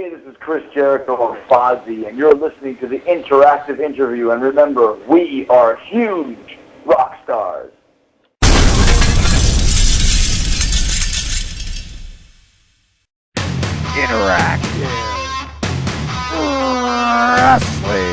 everybody. This is Chris Jericho of Fozzy, and you're listening to the interactive interview. And remember, we are huge rock stars. Interactive Wrestling Radio.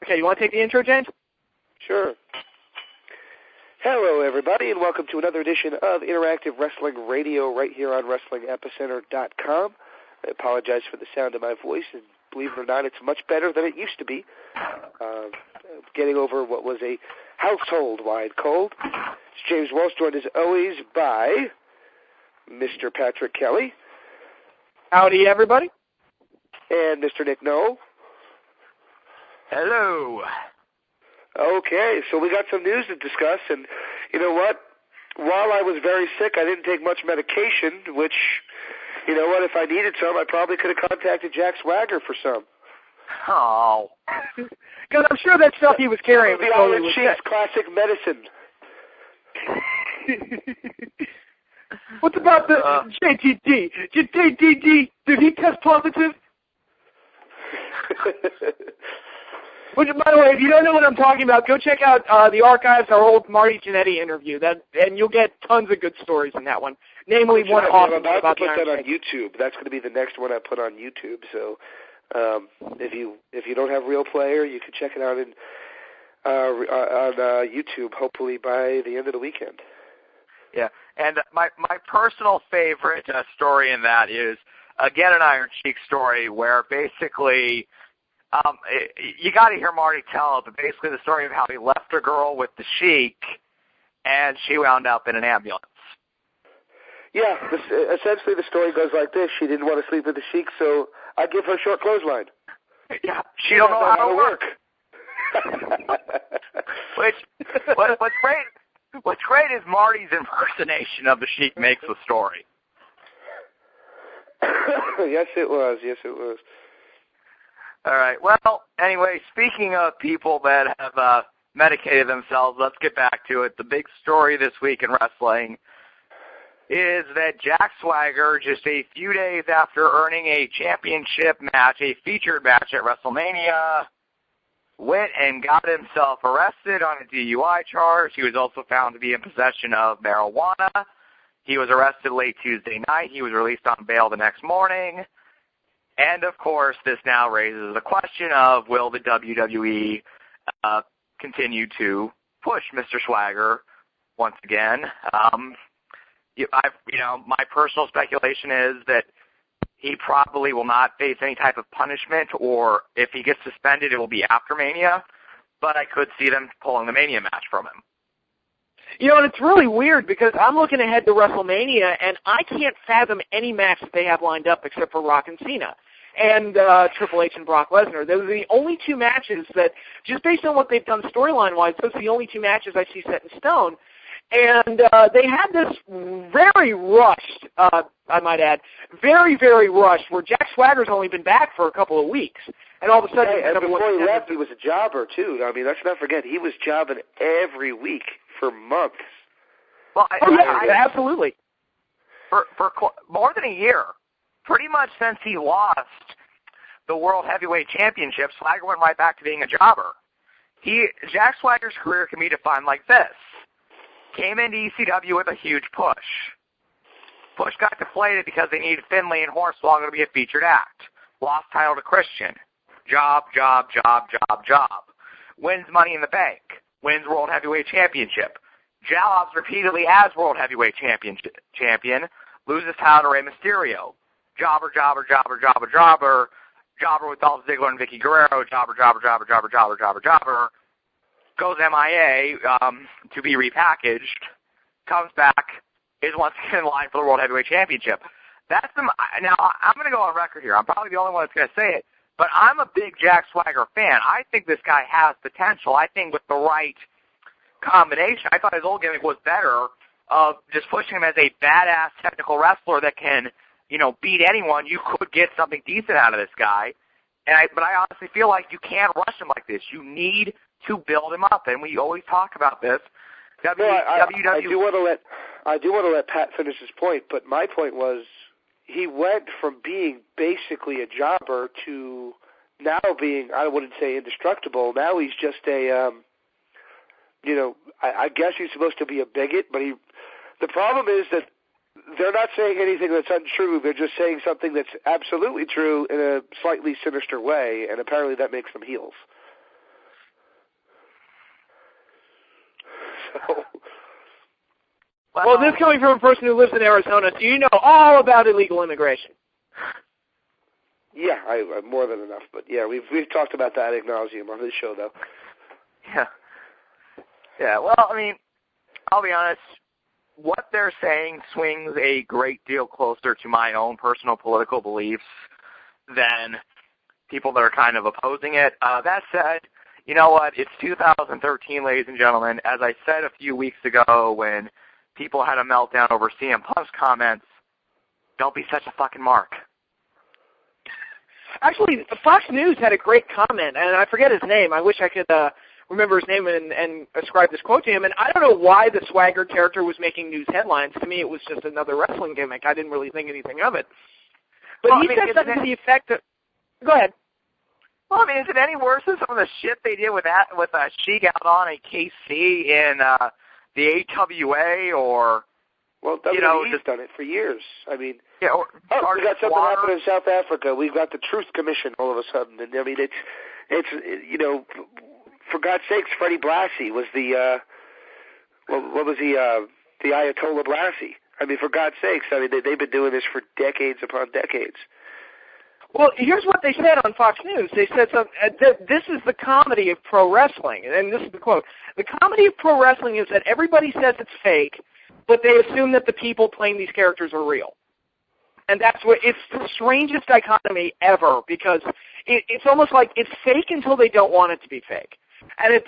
Okay, you want to take the intro, James? Sure. Hello, everybody, and welcome to another edition of Interactive Wrestling Radio right here on WrestlingEpicenter.com. I apologize for the sound of my voice, and believe it or not, it's much better than it used to be. Getting over what was a household-wide cold. It's James Walsh, joined as always by Mr. Patrick Kelly. Howdy, everybody. And Mr. Nick Knoll. Hello. Okay, so we got some news to discuss, and you know what? While I was very sick, I didn't take much medication, which, you know what, if I needed some, I probably could have contacted Jack Swagger for some. Oh. Because I'm sure that stuff he was carrying was the totally Olive Chief's classic medicine. What's about the JTD? JTD, did he test positive? Which, by the way, if you don't know what I'm talking about, go check out the archives, our old Marty Jannetty interview, and you'll get tons of good stories in that one. Namely, one awesome I'm about about to put that Iron on YouTube. That's going to be the next one I put on YouTube. So if you don't have Real Player, you can check it out on YouTube, hopefully by the end of the weekend. Yeah, and my personal favorite story in that is, again, an Iron Sheik story where basically you got to hear Marty tell it, but basically the story of how he left a girl with the Sheik and she wound up in an ambulance. Yeah, essentially the story goes like this. She didn't want to sleep with the Sheik, so I give her a short clothesline. Yeah, she don't know how to work. What's great is Marty's impersonation of the Sheik makes the story. Yes, it was. All right. Well, anyway, speaking of people that have medicated themselves, let's get back to it. The big story this week in wrestling is that Jack Swagger, just a few days after earning a championship match, a featured match at WrestleMania, went and got himself arrested on a DUI charge. He was also found to be in possession of marijuana. He was arrested late Tuesday night. He was released on bail the next morning. And, of course, this now raises the question of, will the WWE continue to push Mr. Swagger once again? My personal speculation is that he probably will not face any type of punishment, or if he gets suspended, it will be after Mania. But I could see them pulling the Mania match from him. You know, and it's really weird because I'm looking ahead to WrestleMania, and I can't fathom any match that they have lined up except for Rock and Cena and Triple H and Brock Lesnar. Those are the only two matches that, just based on what they've done storyline-wise, those are the only two matches I see set in stone. And they had this very rushed, I might add, very, very rushed, where Jack Swagger's only been back for a couple of weeks. And all of a sudden... Hey, and before he left, he was a jobber, too. I mean, let's not forget, he was jobbing every week for months. Well, absolutely. For more than a year, pretty much since he lost the World Heavyweight Championship, Swagger went right back to being a jobber. Jack Swagger's career can be defined like this. Came into ECW with a huge push. Push got deflated because they needed Finlay and Hornswoggle to be a featured act. Lost title to Christian. Job. Wins Money in the Bank. Wins World Heavyweight Championship. Jobs repeatedly as World Heavyweight Champion. Loses title to Rey Mysterio. Jobber. Jobber with Dolph Ziggler and Vicky Guerrero. Jobber. Goes MIA to be repackaged. Comes back. Is once again in line for the World Heavyweight Championship. Now, I'm going to go on record here. I'm probably the only one that's going to say it. But I'm a big Jack Swagger fan. I think this guy has potential. I think with the right combination, I thought his old gimmick was better of just pushing him as a badass technical wrestler that can, beat anyone. You could get something decent out of this guy. But I honestly feel like you can't rush him like this. You need to build him up, and we always talk about this. I do want to let Pat finish his point, but my point was he went from being basically a jobber to now being, I wouldn't say indestructible. Now he's just a, I guess he's supposed to be a bigot, but the problem is that they're not saying anything that's untrue. They're just saying something that's absolutely true in a slightly sinister way, and apparently that makes them heels. So, well, this coming from a person who lives in Arizona, so you know all about illegal immigration. Yeah, I more than enough. But yeah, we've talked about that ad nauseum on this show, though. Yeah. Well, I mean, I'll be honest. What they're saying swings a great deal closer to my own personal political beliefs than people that are kind of opposing it. That said, you know what? It's 2013, ladies and gentlemen. As I said a few weeks ago when people had a meltdown over CM Punk's comments, don't be such a fucking mark. Actually, Fox News had a great comment, and I forget his name. I wish I could remember his name and ascribe this quote to him. And I don't know why the Swagger character was making news headlines. To me, it was just another wrestling gimmick. I didn't really think anything of it. But he said something to the effect of... Go ahead. Well, I mean, is it any worse than some of the shit they did with Sheik out on a KC in the AWA or... Well, WWE's done it for years. I mean, we got something happen in South Africa. We've got the Truth Commission all of a sudden. And I mean, it's for God's sakes, Freddie Blassie was the what was he? The Ayatollah Blassie. I mean, for God's sakes, I mean they've been doing this for decades upon decades. Well, here's what they said on Fox News. They said this is the comedy of pro wrestling, and this is the quote: "The comedy of pro wrestling is that everybody says it's fake, but they assume that the people playing these characters are real." And that's what it's the strangest dichotomy ever, because it's almost like it's fake until they don't want it to be fake. And if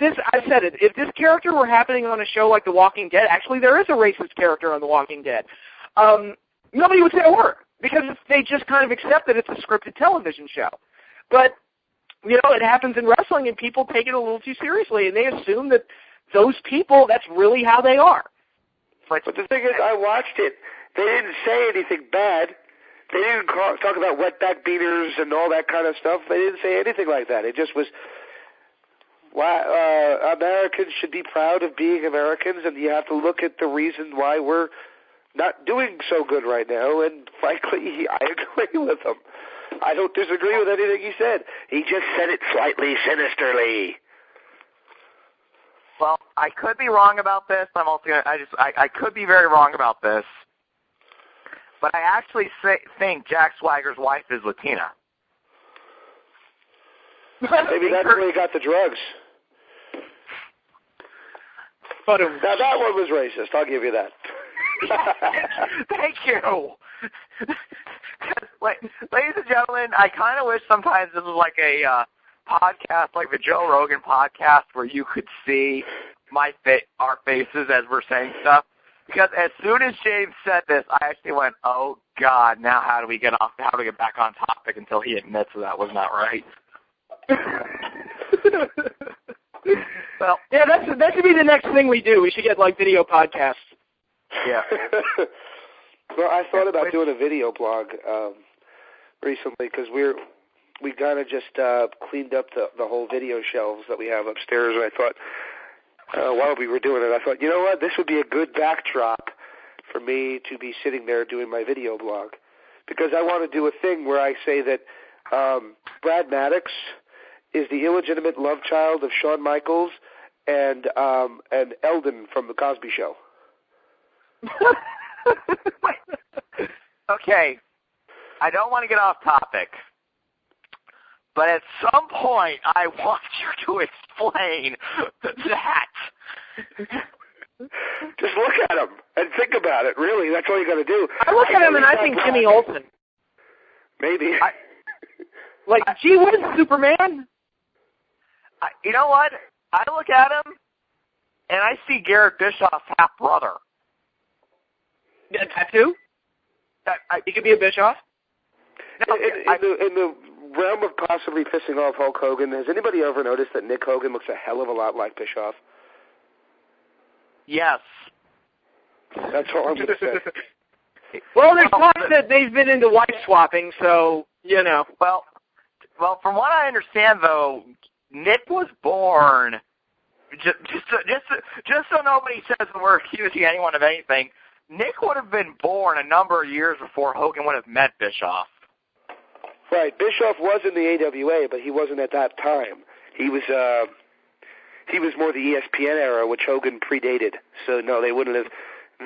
this character were happening on a show like The Walking Dead, actually there is a racist character on The Walking Dead, nobody would say a word, because they just kind of accept that it's a scripted television show. But, it happens in wrestling, and people take it a little too seriously, and they assume that those people, that's really how they are. But the thing is, I watched it. They didn't say anything bad. They didn't talk about wetback beaters and all that kind of stuff. They didn't say anything like that. It just was, Americans should be proud of being Americans, and you have to look at the reason why we're not doing so good right now. And frankly, I agree with him. I don't disagree with anything he said. He just said it slightly sinisterly. Well, I could be wrong about this. I could be very wrong about this. But I actually think Jack Swagger's wife is Latina. Maybe that's where he got the drugs. But now that one was racist. I'll give you that. Thank you. Ladies and gentlemen, I kind of wish sometimes this was like a podcast, like the Joe Rogan podcast, where you could see our faces as we're saying stuff. Because as soon as James said this, I actually went, "Oh God! Now how do we get back on topic?" Until he admits that was not right. Well, yeah, that should be the next thing we do. We should get like video podcasts. Yeah. Well, I thought about doing a video blog recently because we kind of just cleaned up the whole video shelves that we have upstairs, and I thought. While we were doing it, I thought, you know what, this would be a good backdrop for me to be sitting there doing my video blog. Because I want to do a thing where I say that Brad Maddox is the illegitimate love child of Shawn Michaels and Eldon from The Cosby Show. Okay, I don't want to get off topic. But at some point, I want you to explain that. Just look at him and think about it, really. That's all you got to do. I look at him and I think Jimmy Olsen. Maybe. Gee whiz, Superman. You know what? I look at him and I see Garrett Bischoff's half-brother. A tattoo? He could be a Bischoff? No, in the realm of possibly pissing off Hulk Hogan, has anybody ever noticed that Nick Hogan looks a hell of a lot like Bischoff? Yes. That's all I'm going to say. Well, there's talk that they've been into wife swapping, so, you know. Well, from what I understand, though, Nick was born, just so nobody says we're accusing anyone of anything, Nick would have been born a number of years before Hogan would have met Bischoff. Right. Bischoff was in the AWA, but he wasn't at that time. He was more the ESPN era, which Hogan predated. So, no, they wouldn't have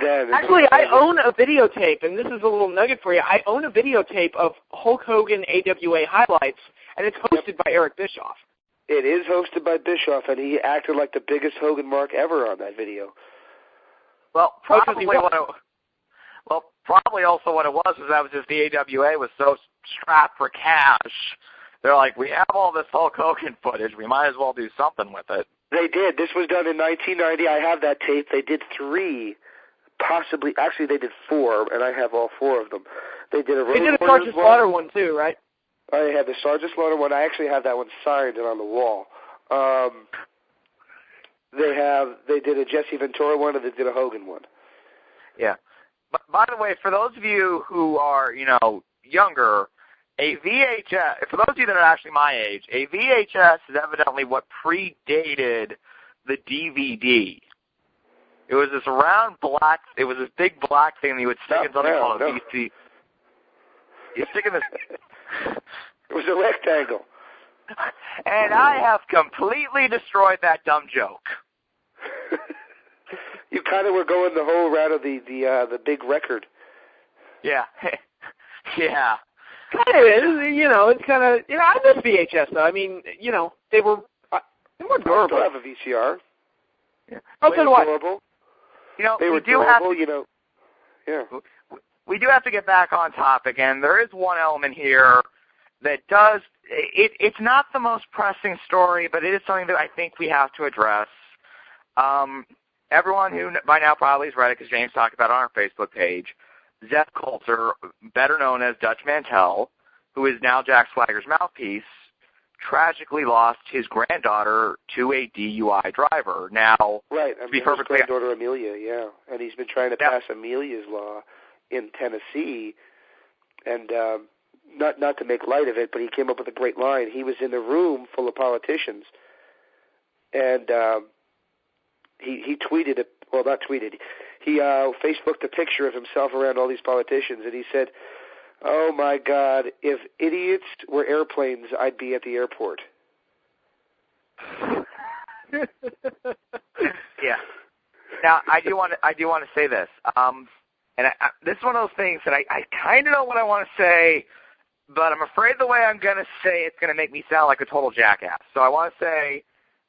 then. Actually, I own a videotape, and this is a little nugget for you. I own a videotape of Hulk Hogan AWA highlights, and it's hosted by Eric Bischoff. It is hosted by Bischoff, and he acted like the biggest Hogan mark ever on that video. Well, probably also what it was that was just the AWA was so strapped for cash. They're like, we have all this Hulk Hogan footage. We might as well do something with it. They did. This was done in 1990. I have that tape. They did 3, possibly. Actually, they did 4, and I have all 4 of them. They did a Sergeant Slaughter one too, right? I had the Sergeant Slaughter one. I actually have that one signed and on the wall. They did a Jesse Ventura one, and they did a Hogan one. Yeah. But by the way, for those of you who are, younger, a VHS, for those of you that are actually my age, a VHS is evidently what predated the DVD. It was this round black, it was this big black thing that you would stick in something called a VC. You stick in this. It was a rectangle. And I have completely destroyed that dumb joke. You kind of were going the whole route of the big record. Yeah. Yeah. Kind of is, it's kind of, I miss VHS, though. I mean, they were durable. I still have a VCR. Yeah. Okay, what? Durable. They were durable, yeah. We do have to get back on topic, and there is one element here that does, it's not the most pressing story, but it is something that I think we have to address. Everyone who by now probably has read it because James talked about it on our Facebook page, Zeth Coulter, better known as Dutch Mantel, who is now Jack Swagger's mouthpiece, tragically lost his granddaughter to a DUI driver. Now, right, to be perfectly his granddaughter Amelia, yeah, and he's been trying to pass Amelia's law in Tennessee, and not to make light of it, but he came up with a great line. He was in a room full of politicians, and he tweeted it. Well, not tweeted. He Facebooked a picture of himself around all these politicians, and he said, "Oh my God, if idiots were airplanes, I'd be at the airport." Yeah. Now, I do want to say this, and this is one of those things that I kind of know what I want to say, but I'm afraid the way I'm going to say it's going to make me sound like a total jackass. So I want to say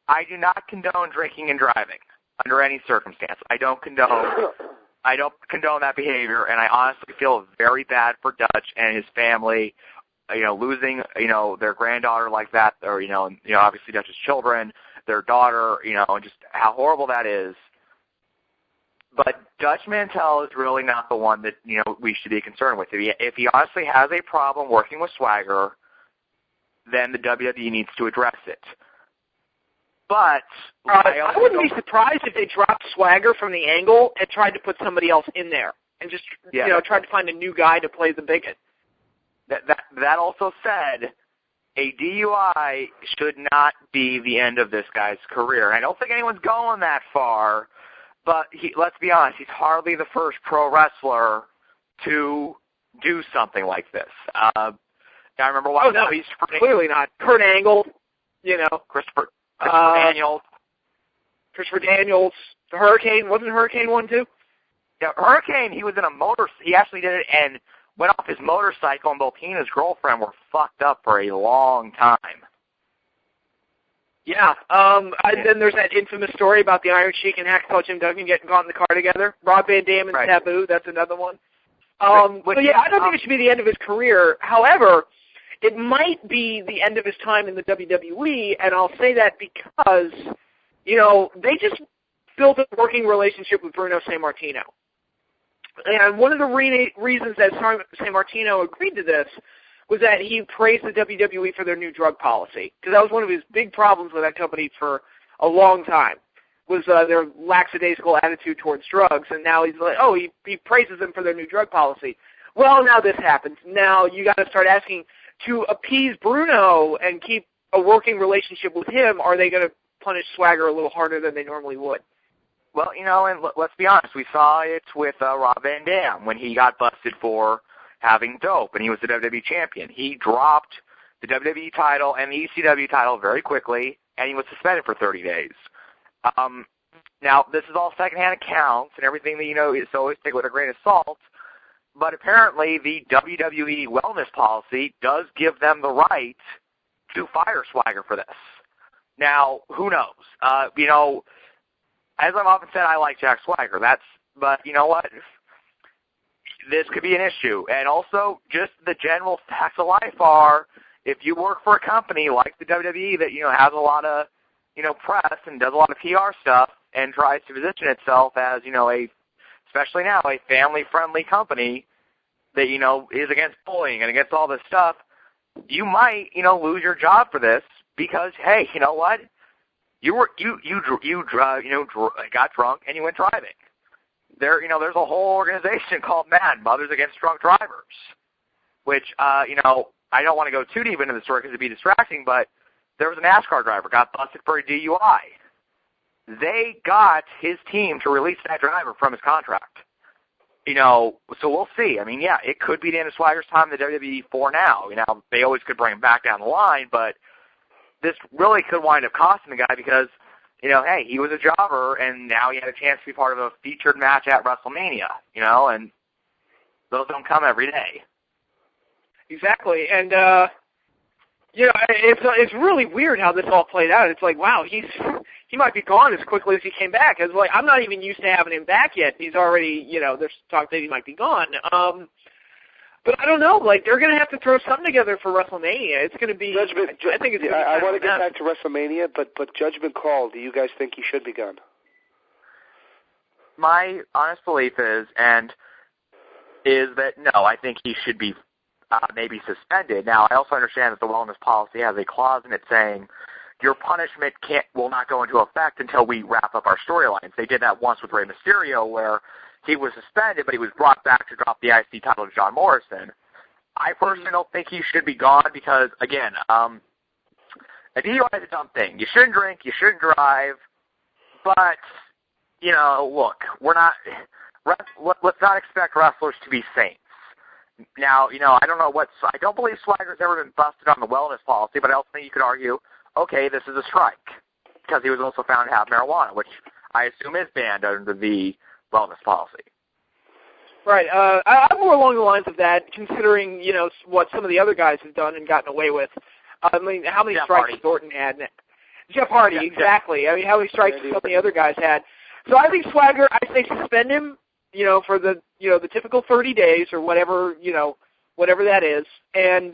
I do not condone drinking and driving under any circumstance. I don't condone that behavior, and I honestly feel very bad for Dutch and his family, losing, their granddaughter like that, or, obviously Dutch's children, their daughter, and just how horrible that is. But Dutch Mantel is really not the one that, we should be concerned with. If he honestly has a problem working with Swagger, then the WWE needs to address it. But I wouldn't be surprised if they dropped Swagger from the angle and tried to put somebody else in there and just tried to find a new guy to play the bigot. That also said, a DUI should not be the end of this guy's career. I don't think anyone's going that far, but let's be honest, he's hardly the first pro wrestler to do something like this. I remember watching. Oh no, he's clearly not. Kurt Angle, Christopher Daniels. Christopher Daniels. The Hurricane. Wasn't Hurricane one too? Yeah, Hurricane, he was in a he actually did it and went off his motorcycle, and both he and his girlfriend were fucked up for a long time. Yeah. And then there's that infamous story about the Iron Sheik and Hacksaw Jim Duggan getting caught in the car together. Rob Van Dam and Taboo, that's another one. So yeah, I don't think it should be the end of his career. However, it might be the end of his time in the WWE, and I'll say that because, they just built a working relationship with Bruno Sammartino. And one of the reasons that Sammartino agreed to this was that he praised the WWE for their new drug policy, because that was one of his big problems with that company for a long time, was their lackadaisical attitude towards drugs, and now he's like, oh, he praises them for their new drug policy. Well, now this happens. Now you got to start asking, to appease Bruno and keep a working relationship with him, are they going to punish Swagger a little harder than they normally would? Well, and let's be honest, we saw it with Rob Van Dam when he got busted for having dope, and he was the WWE champion. He dropped the WWE title and the ECW title very quickly, and he was suspended for 30 days. Now, this is all secondhand accounts and everything that, so always take it with a grain of salt, but apparently the WWE wellness policy does give them the right to fire Swagger for this. Now, who knows? As I've often said, I like Jack Swagger. But you know what? This could be an issue. And also, just the general facts of life are, if you work for a company like the WWE that, has a lot of, press and does a lot of PR stuff and tries to position itself as, especially now, a family-friendly company that, is against bullying and against all this stuff, you might, lose your job for this because, hey, you know what? You got drunk and you went driving. There's a whole organization called MAD, Mothers Against Drunk Drivers, which, I don't want to go too deep into the story because it'd be distracting, but there was a NASCAR driver got busted for a DUI. They got his team to release that driver from his contract. So we'll see. I mean, yeah, it could be the end of Swagger's time in the WWE for now. They always could bring him back down the line, but this really could wind up costing the guy because, hey, he was a jobber, and now he had a chance to be part of a featured match at WrestleMania, and those don't come every day. Exactly, and, it's really weird how this all played out. It's like, wow, he might be gone as quickly as he came back. It's like, I'm not even used to having him back yet. He's already, there's talk that he might be gone. But I don't know. Like, they're going to have to throw something together for WrestleMania. It's going to be. I think it's. I want to get back to WrestleMania, but judgment call. Do you guys think he should be gone? My honest belief is that no. I think he should be maybe suspended. Now, I also understand that the wellness policy has a clause in it saying your punishment will not go into effect until we wrap up our storylines. They did that once with Rey Mysterio, where he was suspended, but he was brought back to drop the IC title to John Morrison. I personally don't think he should be gone because, again, a DUI is a dumb thing. You shouldn't drink, you shouldn't drive, but, look, let's not expect wrestlers to be saints. Now, I don't believe Swagger's ever been busted on the wellness policy, but I also think you could argue, okay, this is a strike, because he was also found to have marijuana, which I assume is banned under the wellness policy. Right. I'm more along the lines of that, considering, what some of the other guys have done and gotten away with. I mean, how many strikes Thornton had? Jeff Hardy, exactly. I mean, how many strikes some of the other guys had. So I think Swagger, I say suspend him, for the typical 30 days or whatever, whatever that is, and,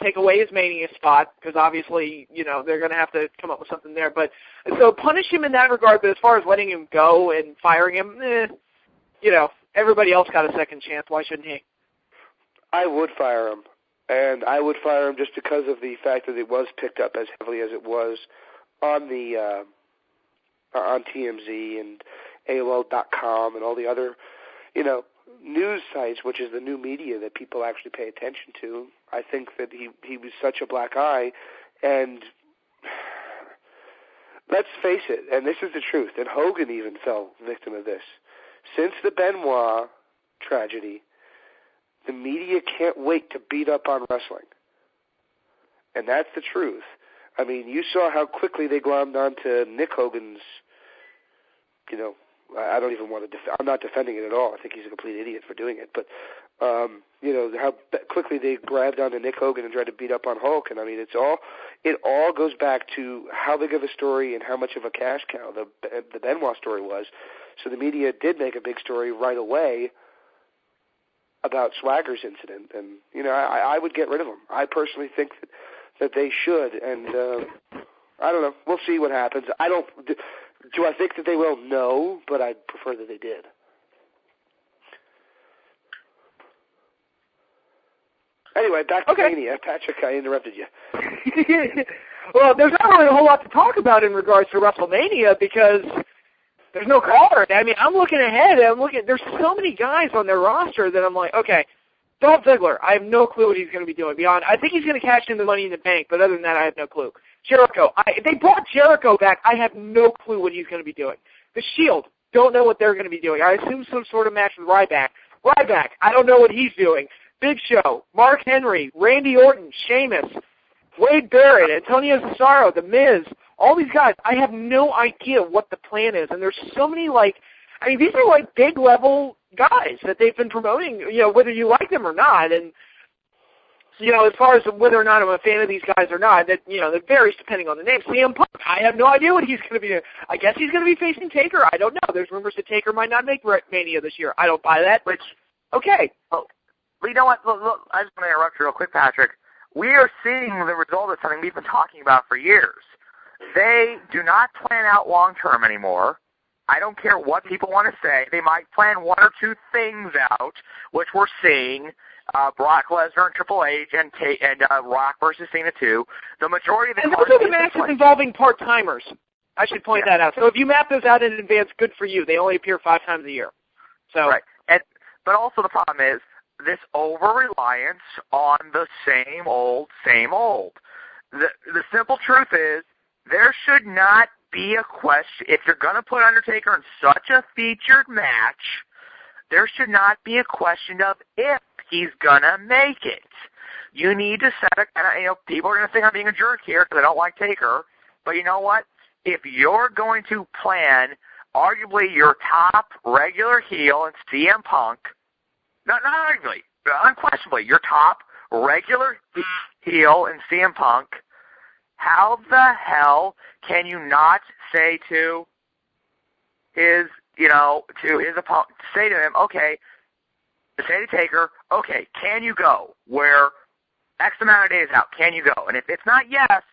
take away his Mania spot, because obviously, they're going to have to come up with something there. But so punish him in that regard, but as far as letting him go and firing him, everybody else got a second chance. Why shouldn't he? I would fire him, and I would fire him just because of the fact that it was picked up as heavily as it was on the on TMZ and AOL.com and all the other, news sites, which is the new media that people actually pay attention to. I think that he was such a black eye, and let's face it, and this is the truth, and Hogan even fell victim of this. Since the Benoit tragedy, the media can't wait to beat up on wrestling. And that's the truth. I mean, you saw how quickly they glommed onto Nick Hogan's, I don't even want to I'm not defending it at all. I think he's a complete idiot for doing it. But, how quickly they grabbed onto Nick Hogan and tried to beat up on Hulk. And, I mean, it all goes back to how big of a story and how much of a cash cow the Benoit story was. So the media did make a big story right away about Swagger's incident. And, I would get rid of him. I personally think that they should. And I don't know. We'll see what happens. Do I think that they will? No, but I'd prefer that they did. Anyway, back to Mania. Patrick, I interrupted you. Well, there's not really a whole lot to talk about in regards to WrestleMania because there's no card. I mean, I'm looking ahead. There's so many guys on their roster that I'm like, okay, Dolph Ziggler, I have no clue what he's going to be doing. I think he's going to cash in the Money in the Bank, but other than that, I have no clue. Jericho, they brought Jericho back. I have no clue what he's going to be doing. The Shield, don't know what they're going to be doing. I assume some sort of match with Ryback. I don't know what he's doing. Big Show, Mark Henry, Randy Orton, Sheamus, Wade Barrett, Antonio Cesaro, The Miz, all these guys. I have no idea what the plan is, and there's so many, these are big-level guys that they've been promoting, whether you like them or not, and, as far as whether or not I'm a fan of these guys or not, that, that varies depending on the name. CM Punk, I have no idea what he's going to be doing. I guess he's going to be facing Taker. I don't know. There's rumors that Taker might not make Mania this year. I don't buy that, but okay. Well, you know what? Look, I just want to interrupt you real quick, Patrick. We are seeing the result of something we've been talking about for years. They do not plan out long-term anymore. I don't care what people want to say. They might plan one or two things out, which we're seeing, Brock Lesnar and Triple H and Rock versus Cena 2. The majority of the... And those are the matches involving part-timers. I should point that out. So if you map those out in advance, good for you. They only appear 5 times a year. So. Right. But also the problem is this over-reliance on the same old. The simple truth is there should not be a question. If you're going to put Undertaker in such a featured match, there should not be a question of if he's going to make it. You need to set a, and people are going to think I'm being a jerk here because I don't like Taker, but you know what? If you're going to plan arguably your top regular heel in CM Punk, not arguably, unquestionably, your top regular heel in CM Punk, how the hell can you not say to his, to his opponent, say to him, okay, say to Taker, okay, can you go? Where X amount of days out, can you go? And if it's not yes,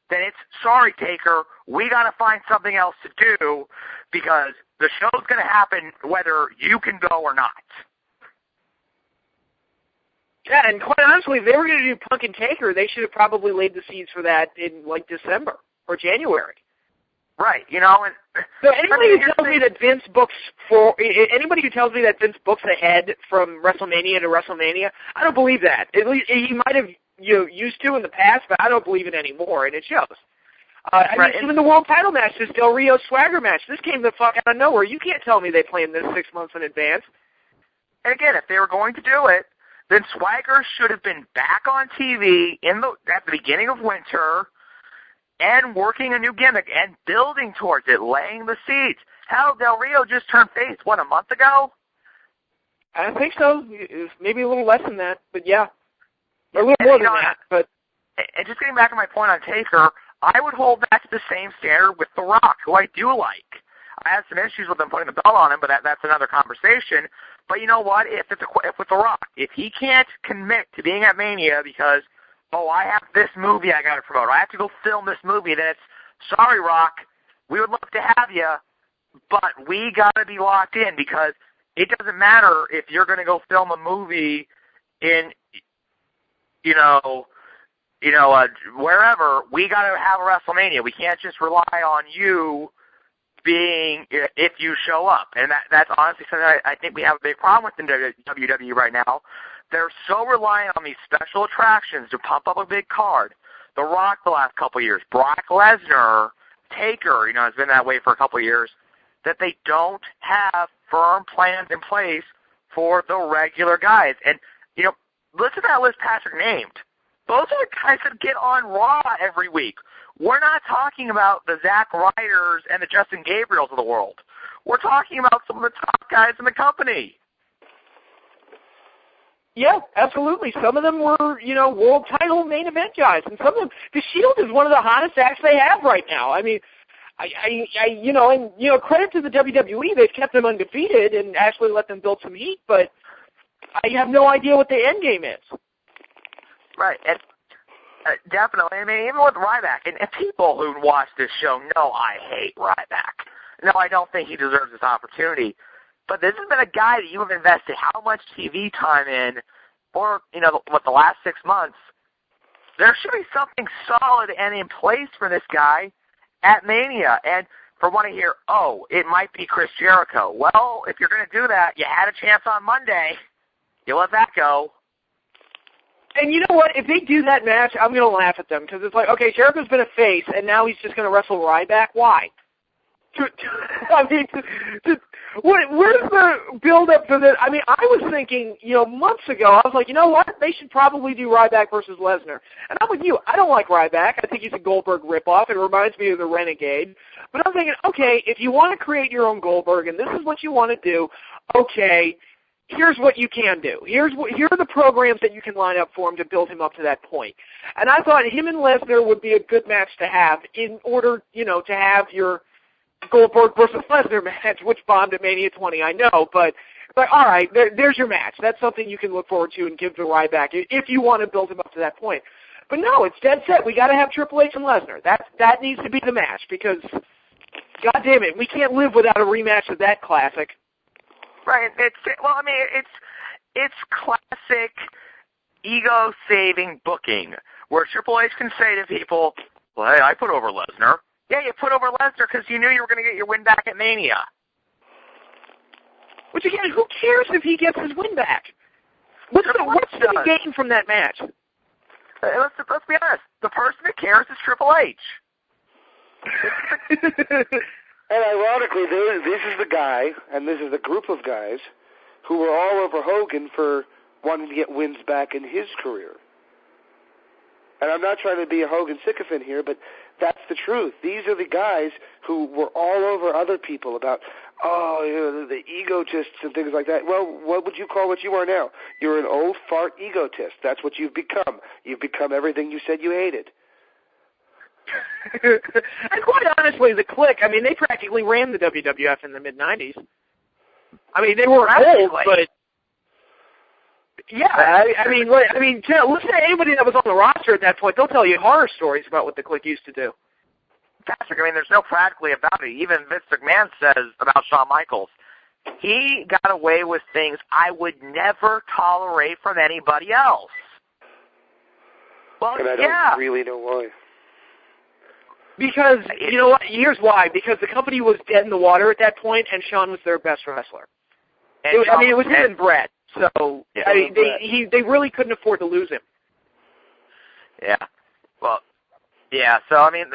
then it's, sorry, Taker, we got to find something else to do because the show's going to happen whether you can go or not. Yeah, and quite honestly, if they were going to do Punk and Taker, they should have probably laid the seeds for that in, December or January. Right, and... So anybody who tells me that Vince books ahead from WrestleMania to WrestleMania, I don't believe that. At least he might have used to in the past, but I don't believe it anymore, and it shows. Even the world title match, this Del Rio Swagger match, this came the fuck out of nowhere. You can't tell me they planned this 6 months in advance. And again, if they were going to do it, then Swagger should have been back on TV at the beginning of winter and working a new gimmick and building towards it, laying the seeds. Hell, Del Rio just turned face, a month ago? I think so. It was maybe a little less than that, but yeah. A little more than that. But and just getting back to my point on Taker, I would hold that to the same standard with The Rock, who I do like. I have some issues with them putting the belt on him, but that's another conversation. But you know what? If with The Rock, if he can't commit to being at Mania because, I have this movie I got to promote, I have to go film this movie, then it's, sorry, Rock, we would love to have you, but we got to be locked in because it doesn't matter if you're going to go film a movie in, wherever. We got to have a WrestleMania. We can't just rely on you being if you show up. And that's honestly something I think we have a big problem with in WWE right now. They're so reliant on these special attractions to pump up a big card. The Rock the last couple of years, Brock Lesnar, Taker, has been that way for a couple of years, that they don't have firm plans in place for the regular guys. And, listen to that list Patrick named. Those are the guys that get on Raw every week. We're not talking about the Zack Ryders and the Justin Gabriels of the world. We're talking about some of the top guys in the company. Yeah, absolutely. Some of them were, world title main event guys, and some of them, the Shield is one of the hottest acts they have right now. I mean, credit to the WWE, they've kept them undefeated and actually let them build some heat, but I have no idea what the end game is. Right, and definitely. I mean, even with Ryback, and people who watch this show know I hate Ryback. No, I don't think he deserves this opportunity. But this has been a guy that you have invested how much TV time in for, the last 6 months, there should be something solid and in place for this guy at Mania. And for one to hear, it might be Chris Jericho. Well, if you're going to do that, you had a chance on Monday. You let that go. And you know what? If they do that match, I'm going to laugh at them because it's like, okay, Jericho's been a face, and now he's just going to wrestle Ryback. Why? I mean, where's the build-up for this? I mean, I was thinking, months ago, I was like, you know what? They should probably do Ryback versus Lesnar. And I'm with you. I don't like Ryback. I think he's a Goldberg ripoff. It reminds me of the Renegade. But I'm thinking, okay, if you want to create your own Goldberg, and this is what you want to do, okay, here's what you can do. Here are the programs that you can line up for him to build him up to that point. And I thought him and Lesnar would be a good match to have in order, to have your Goldberg versus Lesnar match, which bombed at Mania 20, I know, but all right, there's your match. That's something you can look forward to and give to Ryback if you want to build him up to that point. But no, it's dead set. We got to have Triple H and Lesnar. That needs to be the match because, God damn it, we can't live without a rematch of that classic. Right. It's classic ego-saving booking where Triple H can say to people, well, hey, I put over Lesnar. Yeah, you put over Lesnar because you knew you were going to get your win back at Mania. Which, again, who cares if he gets his win back? What's the gain from that match? Let's be honest. The person that cares is Triple H. And ironically, this is the guy, and this is the group of guys, who were all over Hogan for wanting to get wins back in his career. And I'm not trying to be a Hogan sycophant here, but that's the truth. These are the guys who were all over other people about, the egotists and things like that. Well, what would you call what you are now? You're an old fart egotist. That's what you've become. You've become everything you said you hated. And quite honestly, the Clique, I mean, they practically ran the WWF in the mid-'90s. I mean, they were old, but... Yeah, I mean, listen to anybody that was on the roster at that point. They'll tell you horror stories about what the Clique used to do. Patrick, I mean, there's no practically about it. Even Vince McMahon says about Shawn Michaels, he got away with things I would never tolerate from anybody else. Well, and I don't really know why. Because, you know what, here's why. Because the company was dead in the water at that point, and Shawn was their best wrestler. It was him and Brett. So, yeah, I mean, they really couldn't afford to lose him. Yeah. Well, yeah, so, I mean,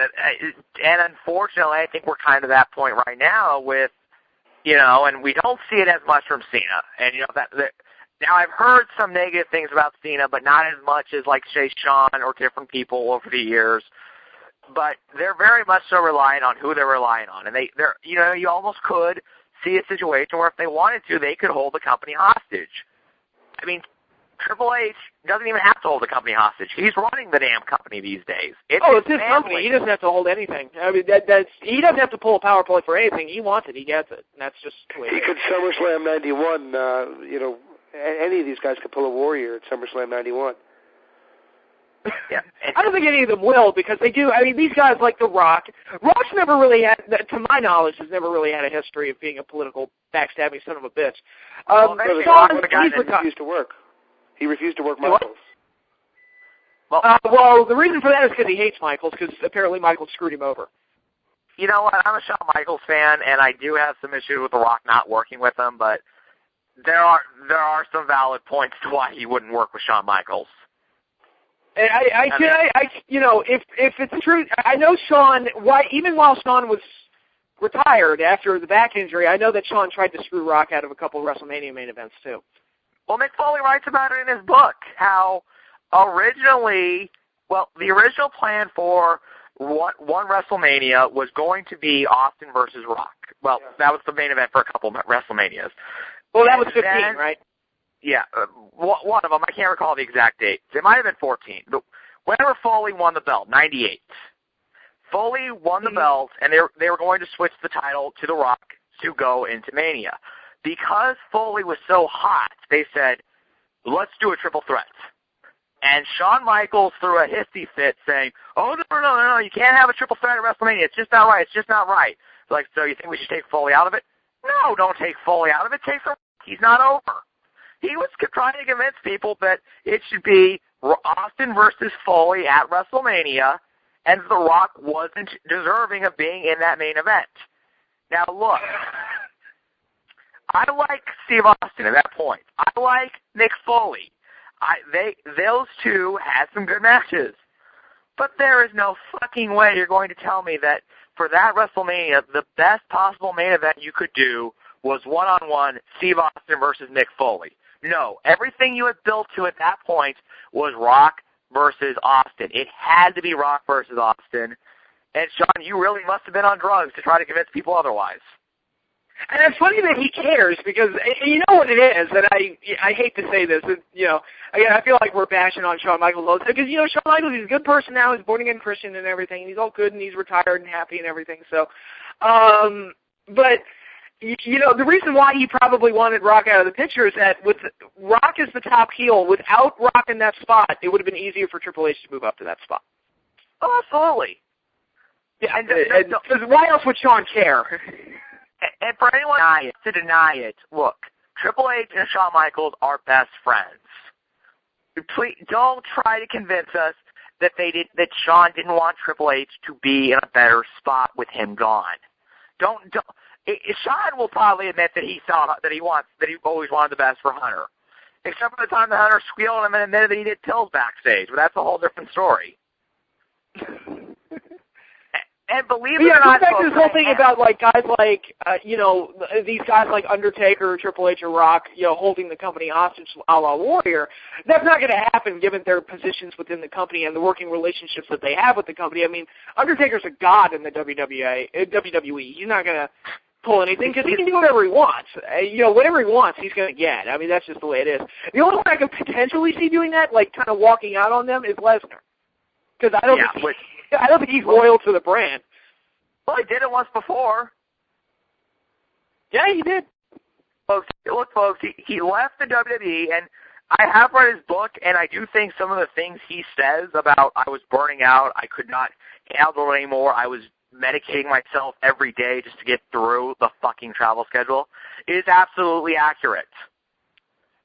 and unfortunately, I think we're kind of at that point right now with, and we don't see it as much from Cena. And, now I've heard some negative things about Cena, but not as much as, like, say, Shawn or different people over the years. But they're very much so relying on who they're relying on. And they're you almost could see a situation where if they wanted to, they could hold the company hostage. I mean, Triple H doesn't even have to hold the company hostage. He's running the damn company these days. It's his company. He doesn't have to hold anything. I mean, he doesn't have to pull a power play for anything. He wants it. He gets it. And that's just the way it is. He could SummerSlam 91. Any of these guys could pull a Warrior at SummerSlam 91. Yeah. I don't think any of them will because they do. I mean, these guys like The Rock. Rock's never really had, to my knowledge, has never really had a history of being a political backstabbing son of a bitch. He refused to work. He refused to work Michaels. Well, the reason for that is because he hates Michaels because apparently Michaels screwed him over. You know what? I'm a Shawn Michaels fan, and I do have some issues with The Rock not working with him, but there are some valid points to why he wouldn't work with Shawn Michaels. If it's true, I know Shawn. Even while Shawn was retired after the back injury, I know that Shawn tried to screw Rock out of a couple of WrestleMania main events too. Well, Mick Foley writes about it in his book how the original plan for one WrestleMania was going to be Austin versus Rock. Well, that was the main event for a couple of WrestleManias. Well, that was 15, right? Yeah, one of them. I can't recall the exact date. It might have been 14. But whenever Foley won the belt, 98. Foley won the belt, and they were going to switch the title to The Rock to go into Mania. Because Foley was so hot, they said, let's do a triple threat. And Shawn Michaels threw a hissy fit saying, oh, no, you can't have a triple threat at WrestleMania. It's just not right. It's just not right. So you think we should take Foley out of it? No, don't take Foley out of it. Take The Rock. He's not over. He was trying to convince people that it should be Austin versus Foley at WrestleMania, and The Rock wasn't deserving of being in that main event. Now, look, I like Steve Austin at that point. I like Mick Foley. Those two had some good matches. But there is no fucking way you're going to tell me that for that WrestleMania, the best possible main event you could do was one-on-one Steve Austin versus Mick Foley. No, everything you had built to at that point was Rock versus Austin. It had to be Rock versus Austin. And, Sean, you really must have been on drugs to try to convince people otherwise. And it's funny that he cares because you know what it is, and I hate to say this, you know, again, I feel like we're bashing on Shawn Michaels all the time because, you know, Shawn Michaels, he's a good person now, he's born again Christian and everything, and he's all good and he's retired and happy and everything, so, but, you know, the reason why he probably wanted Rock out of the picture is that with Rock as the top heel, without Rock in that spot, it would have been easier for Triple H to move up to that spot. Oh, absolutely. Yeah, because why else would Shawn care? And for anyone to deny it, look, Triple H and Shawn Michaels are best friends. Please don't try to convince us that Shawn didn't want Triple H to be in a better spot with him gone. Shawn will probably admit that he always wanted the best for Hunter, except for the time that Hunter squealed at him and admitted that he did pills backstage. But that's a whole different story. And believe it or not, back to this whole thing about like guys like you know, these guys like Undertaker, Triple H, or Rock, you know, holding the company hostage a la Warrior. That's not going to happen given their positions within the company and the working relationships that they have with the company. I mean, Undertaker's a god in the WWE. He's not going to pull anything because he can do whatever he wants. You know, whatever he wants, he's going to get. I mean, that's just the way it is. The only one I could potentially see doing that, like kind of walking out on them, is Lesnar, because I don't think he's loyal to the brand. Well, he did it once before. Yeah, he did. Folks, he left the WWE, and I have read his book, and I do think some of the things he says about I was burning out, I could not handle it anymore, I was medicating myself every day just to get through the fucking travel schedule, is absolutely accurate.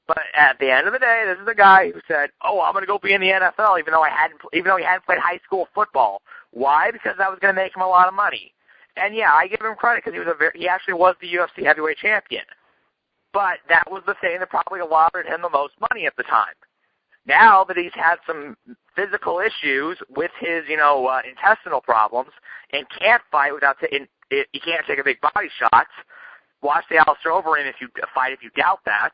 But at the end of the day, this is a guy who said, "Oh, I'm going to go be in the NFL," even though he hadn't played high school football. Why? Because that was going to make him a lot of money. And yeah, I give him credit because he actually was the UFC heavyweight champion. But that was the thing that probably allotted him the most money at the time. Now that he's had some physical issues with his, intestinal problems and can't fight without he can't take a big body shot. Watch the Alistair Overeem if you doubt that.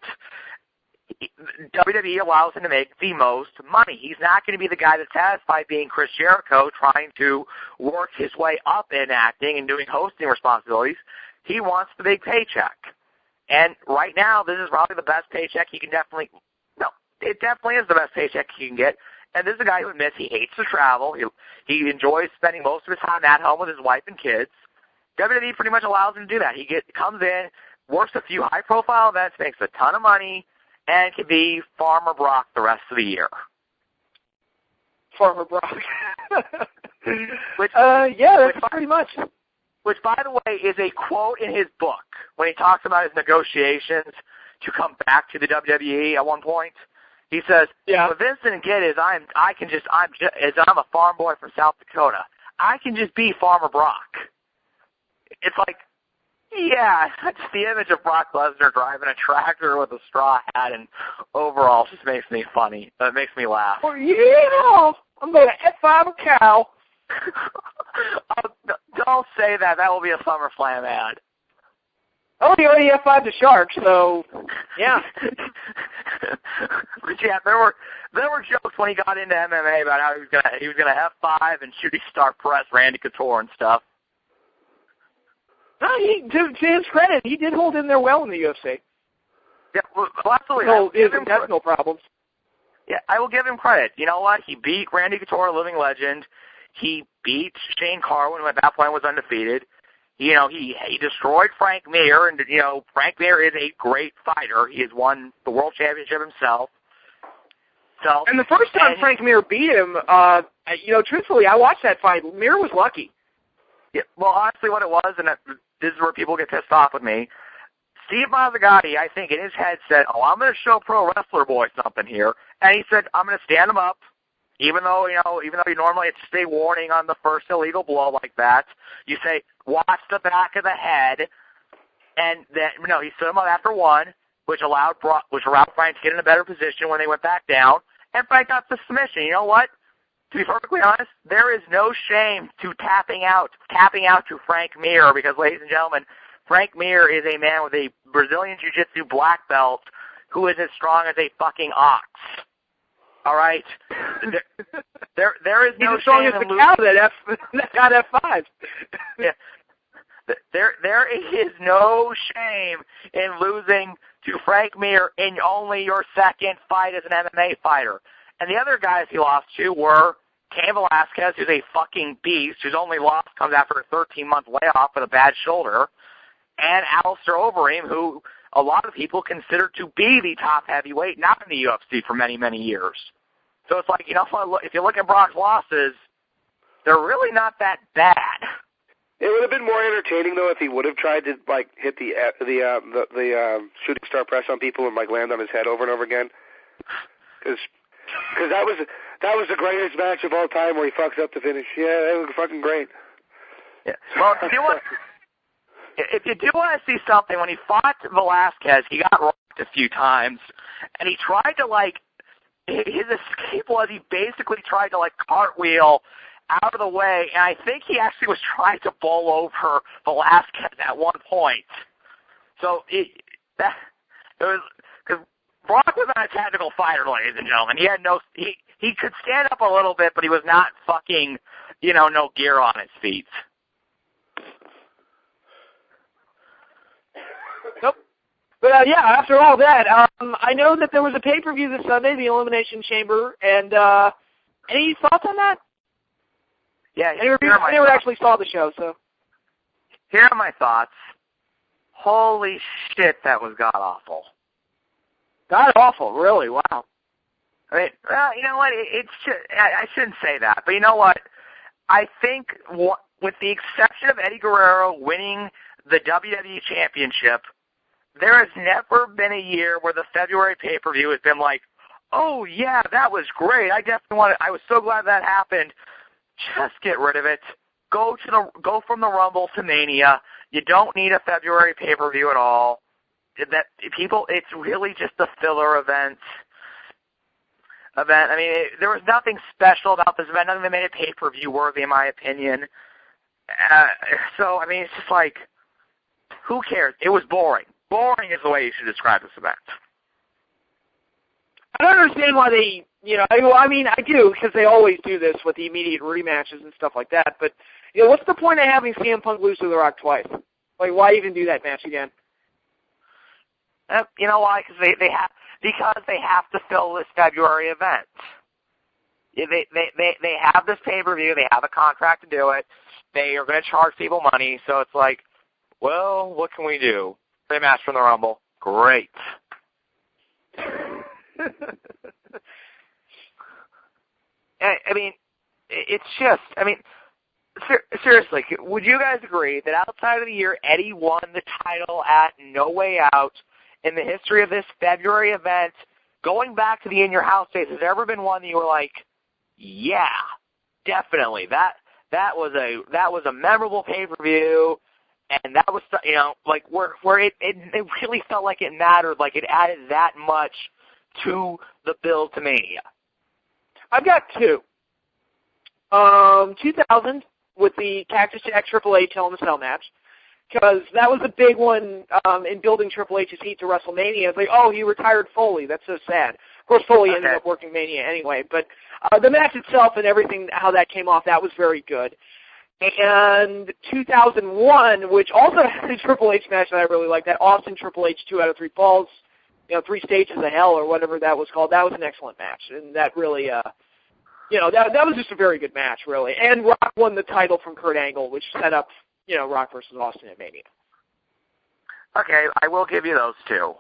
WWE allows him to make the most money. He's not going to be the guy that's satisfied being Chris Jericho trying to work his way up in acting and doing hosting responsibilities. He wants the big paycheck. And right now, this is probably the best paycheck he can it definitely is the best paycheck he can get. And this is a guy who admits he hates to travel. He enjoys spending most of his time at home with his wife and kids. WWE pretty much allows him to do that. He comes in, works a few high-profile events, makes a ton of money, and can be Farmer Brock the rest of the year. Farmer Brock. That's pretty much. Which, by the way, is a quote in his book when he talks about his negotiations to come back to the WWE at one point. He says, "What Vince didn't get is I'm a farm boy from South Dakota. I can just be Farmer Brock." It's like, yeah, that's the image of Brock Lesnar driving a tractor with a straw hat and overall just makes me funny. It makes me laugh. Oh, yeah, I'm going to F5 a cow. Don't say that. That will be a SummerSlam ad. Oh, he already F5'd the Shark, so, yeah. But yeah, there were jokes when he got into MMA about how he was gonna F5 and shooting star press Randy Couture and stuff. No, to his credit, he did hold in there well in the UFC. Yeah, well, absolutely. So his intestinal problems. Yeah, I will give him credit. You know what? He beat Randy Couture, a living legend. He beat Shane Carwin, who at that point was undefeated. He destroyed Frank Mir, and Frank Mir is a great fighter. He has won the world championship himself. So, and the first time Frank Mir beat him, truthfully, I watched that fight. Mir was lucky. Yeah, well, honestly, what it was, and this is where people get pissed off with me, Steve Mazzagatti, I think, in his head said, oh, I'm going to show Pro Wrestler Boy something here. And he said, I'm going to stand him up, even though you normally it's just a warning on the first illegal blow like that. You say, watch the back of the head. And then, he stood him up after one, which allowed Frank to get in a better position when they went back down. And Frank got the submission. You know what? To be perfectly honest, there is no shame to tapping out to Frank Mir, because, ladies and gentlemen, Frank Mir is a man with a Brazilian Jiu-Jitsu black belt who is as strong as a fucking ox. All right? There is no shame in losing. He's as strong as the cow that got F5. Yeah. There is no shame in losing to Frank Mir in only your second fight as an MMA fighter. And the other guys he lost to were Cain Velasquez, who's a fucking beast, whose only loss comes after a 13-month layoff with a bad shoulder, and Alistair Overeem, who a lot of people consider to be the top heavyweight, not in the UFC for many, many years. So it's like, if you look at Brock's losses, they're really not that bad. It would have been more entertaining, though, if he would have tried to hit the shooting star press on people and land on his head over and over again. Because that was the greatest match of all time where he fucks up the finish. Yeah, that was fucking great. Yeah. Well, if you do want to see something, when he fought Velasquez, he got rocked a few times, and he tried to his escape was he basically tried to cartwheel out of the way, and I think he actually was trying to bowl over Velasquez at one point. So it was because Brock was not a technical fighter, ladies and gentlemen. He had he could stand up a little bit, but he was not fucking no gear on his feet. Nope. But after all that, I know that there was a pay-per-view this Sunday, the Elimination Chamber, and any thoughts on that? Yeah, I never actually saw the show, so. Here are my thoughts. Holy shit, that was god-awful. God-awful, really? Wow. I mean, well, you know what? I shouldn't say that, but you know what? I think, with the exception of Eddie Guerrero winning the WWE Championship, there has never been a year where the February pay-per-view has been like, oh, yeah, that was great. I was so glad that happened. Just get rid of it. Go from the Rumble to Mania. You don't need a February pay-per-view at all. It's really just a filler event. I mean, there was nothing special about this event. Nothing that made it pay-per-view worthy, in my opinion. So, I mean, it's just like, who cares? It was boring. Boring is the way you should describe this event. I don't understand why they, I mean, I do, because they always do this with the immediate rematches and stuff like that, but, what's the point of having CM Punk lose to The Rock twice? Why even do that match again? You know why? Because they have to fill this February event. They have this pay-per-view, they have a contract to do it, they are going to charge people money, so it's like, well, what can we do? Rematch from the Rumble. Great. I mean, it's just, seriously, would you guys agree that outside of the year Eddie won the title at No Way Out, in the history of this February event, going back to the In Your House days, has there ever been one that you were like, yeah, definitely, that was a memorable pay-per-view, and that was, where it really felt like it mattered, like it added that much to the build to Mania? I've got two. 2000 with the Cactus Jack Triple H Hell in a Cell match, because that was a big one in building Triple H's heat to WrestleMania. It's like, oh, he retired Foley. That's so sad. Of course, Foley ended up working Mania anyway, but the match itself and everything, how that came off, that was very good. And 2001, which also had a Triple H match that I really liked, that Austin Triple H 2 out of 3 falls, 3 stages of hell or whatever that was called. That was an excellent match, and that really, that was just a very good match, really. And Rock won the title from Kurt Angle, which set up, Rock versus Austin at Mania. Okay, I will give you those two.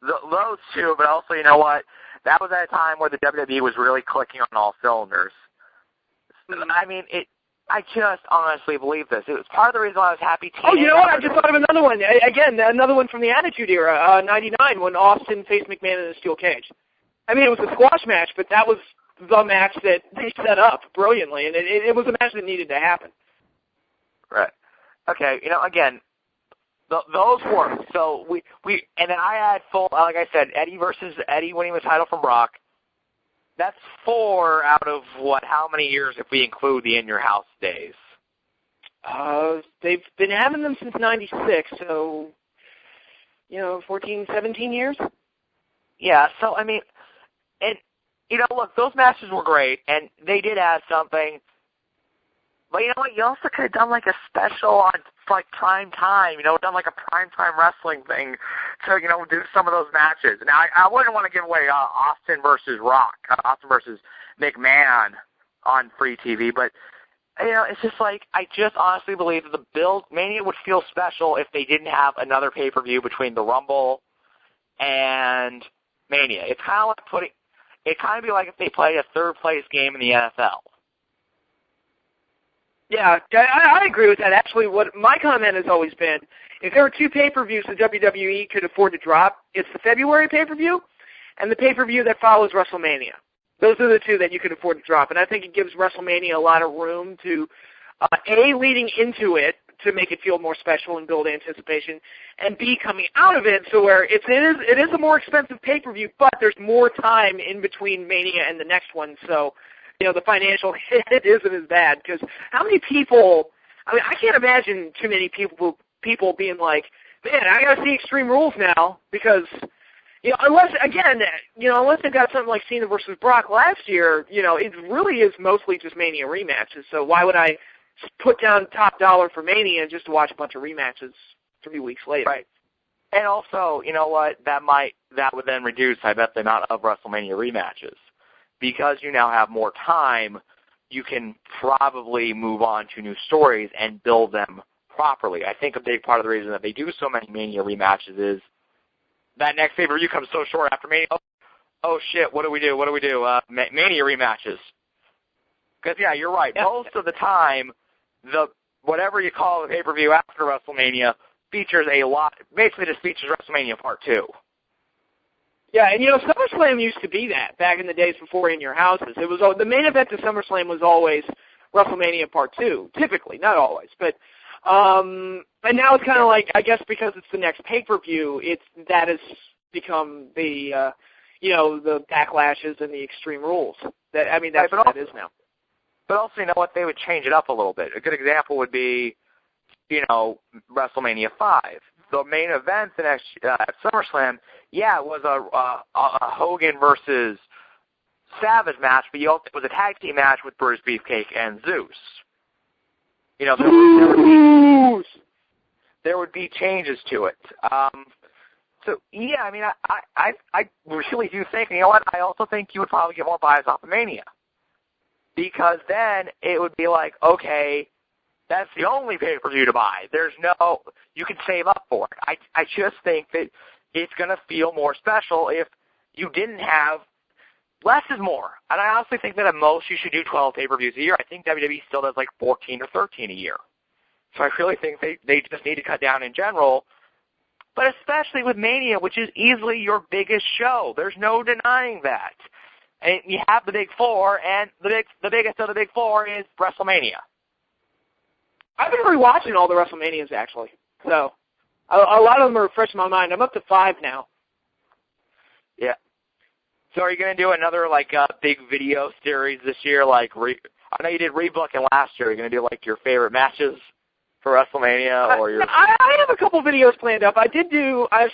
Those two, but also, you know what? That was at a time where the WWE was really clicking on all cylinders. I mean, I just honestly believe this. It was part of the reason why I was happy. Oh, you know what? I just thought of another one. Again, another one from the Attitude Era, 99, when Austin faced McMahon in a steel cage. I mean, it was a squash match, but that was the match that they set up brilliantly, and it was a match that needed to happen. Right. Okay, again, those work. So we and then I had full, like I said, Eddie versus Eddie winning the title from Brock. That's 4 out of how many years if we include the In Your House days? They've been having them since 96, so, 14, 17 years? Yeah, so, I mean, and, look, those matches were great, and they did add something. But you know what? You also could have done like a special on like prime time. Done like a prime time wrestling thing to do some of those matches. Now I wouldn't want to give away Austin versus Rock, Austin versus McMahon on free TV, but it's just like I just honestly believe that the Mania would feel special if they didn't have another pay-per-view between the Rumble and Mania. It's kind of like it'd kind of be like if they played a third place game in the NFL. Yeah, I agree with that. Actually, what my comment has always been, if there were 2 pay-per-views that WWE could afford to drop, it's the February pay-per-view and the pay-per-view that follows WrestleMania. Those are the 2 that you could afford to drop, and I think it gives WrestleMania a lot of room to, A, leading into it to make it feel more special and build anticipation, and B, coming out of it so where it is a more expensive pay-per-view, but there's more time in between Mania and the next one, so the financial hit isn't as bad, because how many people, I can't imagine too many people being like, man, I got to see Extreme Rules now, because, unless they've got something like Cena versus Brock last year, it really is mostly just Mania rematches, so why would I put down top dollar for Mania just to watch a bunch of rematches 3 weeks later? Right. And also, you know what, that would then reduce, I bet, the amount of WrestleMania rematches. Because you now have more time, you can probably move on to new stories and build them properly. I think a big part of the reason that they do so many Mania rematches is that next pay-per-view comes so short after Mania. Oh shit, what do we do? Mania rematches. Because, yeah, you're right. Yeah. Most of the time, whatever you call the pay-per-view after WrestleMania features basically just features WrestleMania Part 2. Yeah, and SummerSlam used to be that back in the days before In Your Houses. It was the main event of SummerSlam was always WrestleMania Part 2, typically, not always, but and now it's kind of like, I guess because it's the next pay-per-view, that has become the the backlashes and the Extreme Rules. That's what that is now. But also, you know what, they would change it up a little bit. A good example would be WrestleMania 5. The main event the next SummerSlam, it was a Hogan versus Savage match, but it was a tag team match with Bruce Beefcake and Zeus. There would be changes to it. So yeah, I really do think, you know what, I also think you would probably get more buys off of Mania, because then it would be like, okay, that's the only pay-per-view to buy. You can save up for it. I just think that it's going to feel more special if you didn't have, less is more. And I honestly think that at most you should do 12 pay-per-views a year. I think WWE still does like 14 or 13 a year. So I really think they just need to cut down in general, but especially with Mania, which is easily your biggest show. There's no denying that. And you have the Big Four, and the biggest of the Big Four is WrestleMania. I've been rewatching all the WrestleManias, actually. So a lot of them are fresh in my mind. I'm up to 5 now. Yeah. So are you going to do another, big video series this year? I know you did rebooking last year. Are you going to do, your favorite matches for WrestleMania? Or your? I have a couple videos planned up. I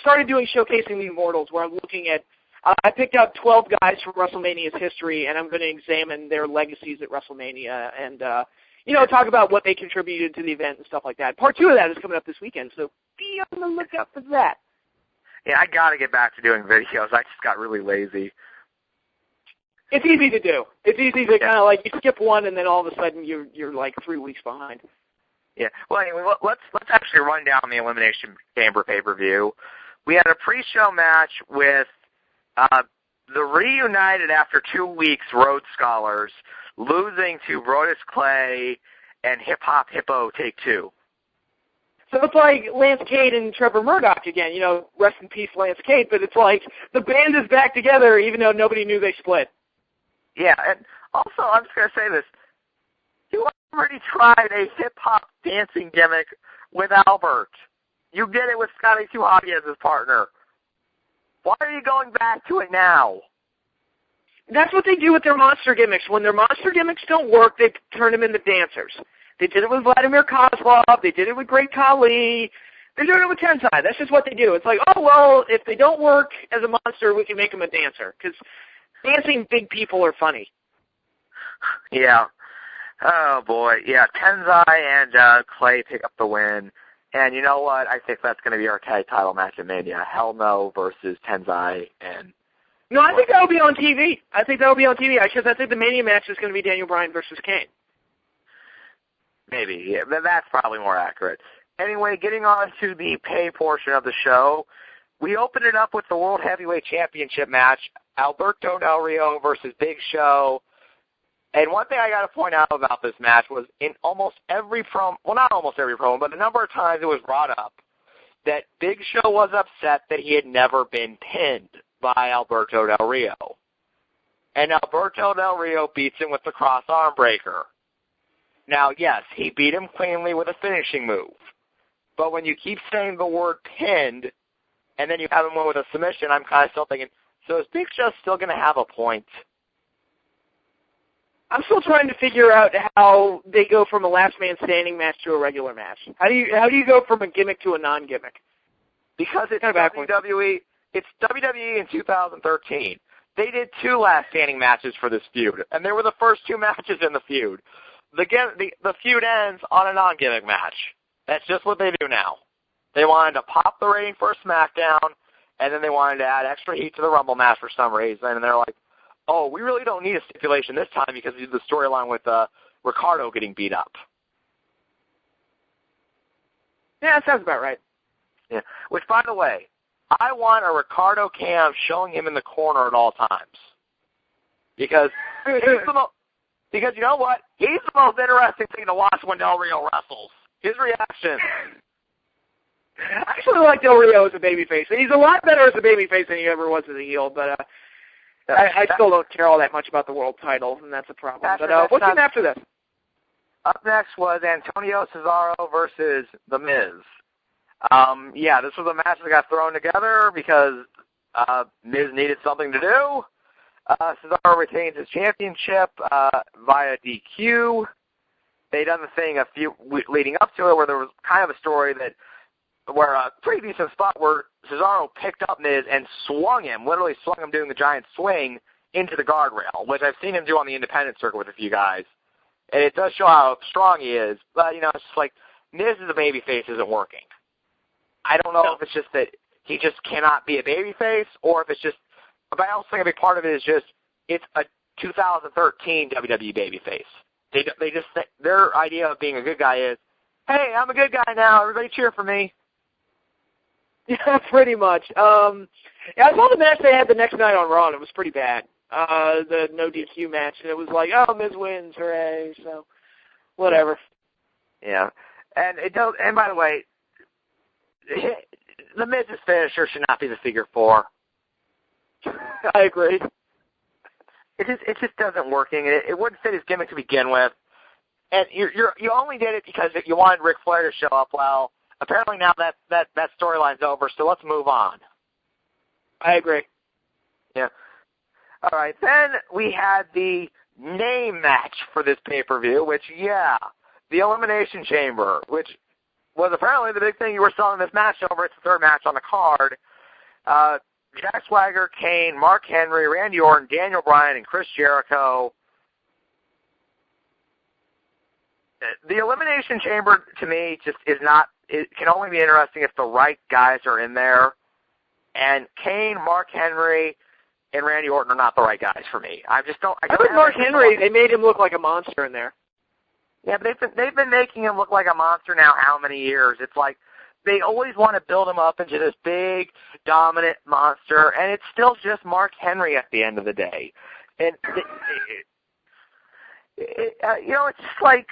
started doing Showcasing the Immortals, where I'm looking at, I picked out 12 guys from WrestleMania's history, and I'm going to examine their legacies at WrestleMania and, talk about what they contributed to the event and stuff like that. Part 2 of that is coming up this weekend, so be on the lookout for that. Yeah, I got to get back to doing videos. I just got really lazy. It's easy to do. It's easy to kind of you skip one, and then all of a sudden you're 3 weeks behind. Yeah. Well, anyway, let's actually run down the Elimination Chamber pay-per-view. We had a pre-show match with the reunited after 2 weeks Rhodes Scholars losing to Brodus Clay and Hip Hop Hippo Take Two. So it's like Lance Cade and Trevor Murdoch again, rest in peace Lance Cade, but it's like the band is back together even though nobody knew they split. Yeah, and also, I'm just going to say this. You already tried a hip-hop dancing gimmick with Albert. You did it with Scotty 2 Hotty as his partner. Why are you going back to it now? That's what they do with their monster gimmicks. When their monster gimmicks don't work, they turn them into dancers. They did it with Vladimir Kozlov. They did it with Great Khali. They're doing it with Tensai. That's just what they do. It's like, oh, well, if they don't work as a monster, we can make them a dancer. Because dancing big people are funny. Yeah. Oh, boy. Yeah, Tensai and Clay pick up the win. And you know what? I think that's going to be our tag title match at Mania. Hell No versus Tensai and... No, I think that'll be on TV. Because I think the Mania match is going to be Daniel Bryan versus Kane. Maybe. Yeah, that's probably more accurate. Anyway, getting on to the pay portion of the show, we opened it up with the World Heavyweight Championship match, Alberto Del Rio versus Big Show. And one thing I got to point out about this match was in almost every promo, well, not almost every promo, but a number of times it was brought up that Big Show was upset that he had never been pinned by Alberto Del Rio. And Alberto Del Rio beats him with the cross arm breaker. Now, yes, he beat him cleanly with a finishing move. But when you keep saying the word pinned, and then you have him win with a submission, I'm kind of still thinking, so is Big Show still going to have a point? I'm still trying to figure out how they go from a last man standing match to a regular match. How do you go from a gimmick to a non-gimmick? Because it's WWE. It's WWE in 2013. They did 2 last standing matches for this feud, and they were the first 2 matches in the feud. The feud ends on a non-gimmick match. That's just what they do now. They wanted to pop the rating for a SmackDown, and then they wanted to add extra heat to the Rumble match for some reason, and they're like, oh, we really don't need a stipulation this time because we did the storyline with Ricardo getting beat up. Yeah, that sounds about right. Yeah. Which, by the way, I want a Ricardo cam showing him in the corner at all times. Because because you know what? He's the most interesting thing to watch when Del Rio wrestles. His reaction. I actually like Del Rio as a babyface. He's a lot better as a babyface than he ever was as a heel, but I still don't care all that much about the world title, and that's a problem. But what's in after this? Up next was Antonio Cesaro versus The Miz. Yeah, this was a match that got thrown together because Miz needed something to do. Cesaro retains his championship via DQ. They done the thing a few leading up to it where there was kind of a story where a pretty decent spot where Cesaro picked up Miz and literally swung him doing the giant swing into the guardrail, which I've seen him do on the independent circuit with a few guys. And it does show how strong he is, but, it's just like Miz as a babyface isn't working. I don't know if it's just that he just cannot be a babyface, or if it's just, but I also think a big part of it is just, it's a 2013 WWE babyface. They just, their idea of being a good guy is, hey, I'm a good guy now, everybody cheer for me. Yeah, pretty much. I saw the match they had the next night on Raw, and it was pretty bad. The no DQ match, and it was like, oh, Miz wins, hooray, so whatever. Yeah. And and by the way, the Miz's finisher should not be the figure 4. I agree. It just doesn't working. It wouldn't fit his gimmick to begin with. And you only did it because you wanted Ric Flair to show up. Well, apparently now that storyline's over, so let's move on. I agree. Yeah. All right, then we had the name match for this pay-per-view, which, the Elimination Chamber, which was apparently the big thing you were selling this match over. It's the third match on the card. Jack Swagger, Kane, Mark Henry, Randy Orton, Daniel Bryan, and Chris Jericho. The Elimination Chamber, to me, just is not, it can only be interesting if the right guys are in there. And Kane, Mark Henry, and Randy Orton are not the right guys for me. I just don't. I think Mark Henry, they made him look like a monster in there. Yeah, but they've been making him look like a monster now how many years? It's like they always want to build him up into this big, dominant monster, and it's still just Mark Henry at the end of the day. And, it's just like,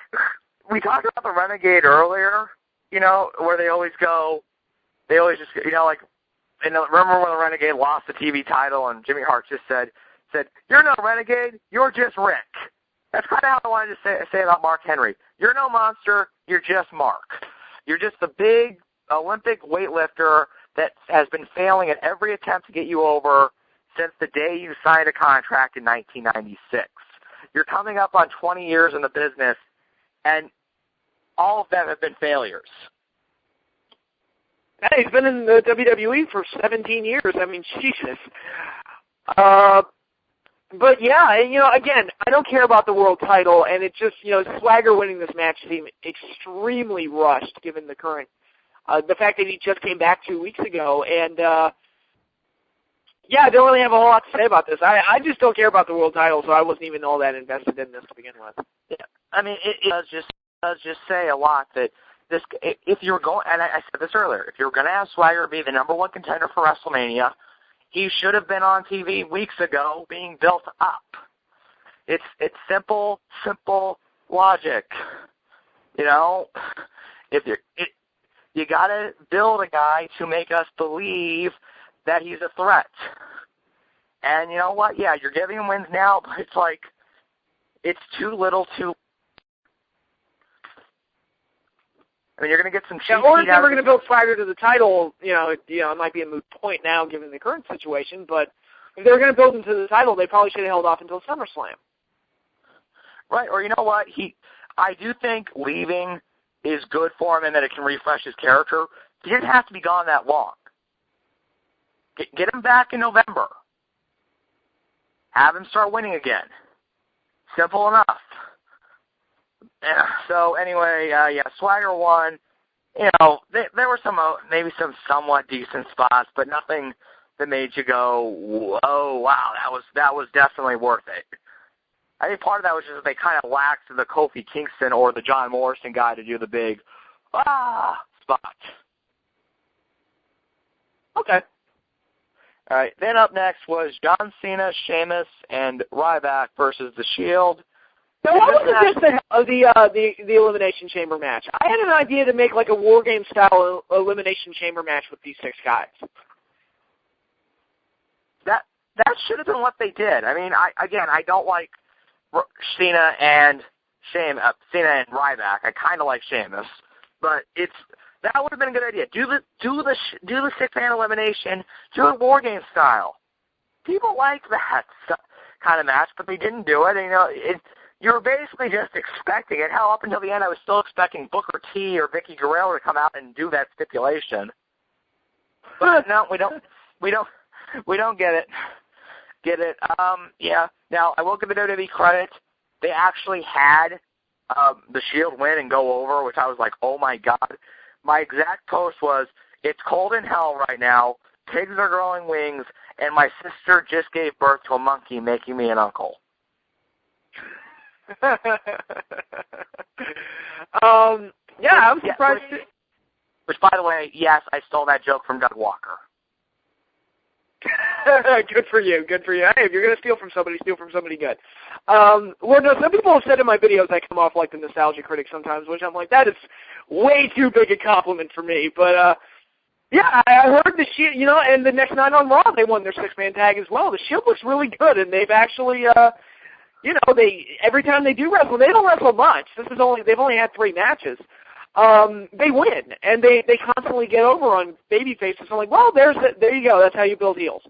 we talked about the Renegade earlier, where they always just, like, remember when the Renegade lost the TV title and Jimmy Hart just said, "You're no Renegade, you're just Rick." That's kind of how I wanted to say about Mark Henry. You're no monster, you're just Mark. You're just the big Olympic weightlifter that has been failing at every attempt to get you over since the day you signed a contract in 1996. You're coming up on 20 years in the business, and all of them have been failures. Hey, he's been in the WWE for 17 years. I mean, Jesus. But yeah, again, I don't care about the world title, and it just, Swagger winning this match seemed extremely rushed given the current, the fact that he just came back 2 weeks ago, and yeah, I don't really have a whole lot to say about this. I just don't care about the world title, so I wasn't even all that invested in this to begin with. Yeah, I mean, it does just say a lot that this, if you're going, and I said this earlier, if you're going to have Swagger be the number one contender for WrestleMania, he should have been on TV weeks ago being built up. It's simple logic. If you got to build a guy to make us believe that he's a threat. And you know what? Yeah, you're giving him wins now, but it's like, it's too little too. I mean, you're going to get some cheap. Or if they were going to build Swagger to the title, it might be a moot point now given the current situation, but if they were going to build him to the title, they probably should have held off until SummerSlam. Right, or you know what? I do think leaving is good for him and that it can refresh his character. He didn't have to be gone that long. Get him back in November. Have him start winning again. Simple enough. Yeah, so anyway, Swagger won. There were maybe some somewhat decent spots, but nothing that made you go, "Oh, wow, that was definitely worth it." I think part of that was just that they kind of lacked the Kofi Kingston or the John Morrison guy to do the big spot. Okay. All right. Then up next was John Cena, Sheamus, and Ryback versus The Shield. Now, what was the Elimination Chamber match? I had an idea to make like a War Game style Elimination Chamber match with these 6 guys. That should have been what they did. I mean, I don't like Cena and Ryback. I kind of like Sheamus, but that would have been a good idea. Do the 6-man elimination, do it War Game style. People like that kind of match, but they didn't do it. And, you were basically just expecting it. Hell, up until the end, I was still expecting Booker T or Vicky Guerrero to come out and do that stipulation. But no, we don't get it. Yeah. Now, I will give the WWE credit. They actually had the Shield win and go over, which I was like, oh my God. My exact post was, "It's cold in hell right now. Pigs are growing wings, and my sister just gave birth to a monkey, making me an uncle." Yeah, I was surprised. Which, by the way, yes, I stole that joke from Doug Walker. Good for you. Hey, if you're going to steal from somebody good. Well, no, some people have said in my videos I come off like the nostalgia critic sometimes, which I'm like, that is way too big a compliment for me. But, yeah, I heard the Shield, and the next night on Raw, they won their 6-man tag as well. The Shield looks really good, and they've actually, every time they do wrestle, they don't wrestle much. They've only had 3 matches. They win, and they constantly get over on baby faces. I'm like, well, there you go. That's how you build heels.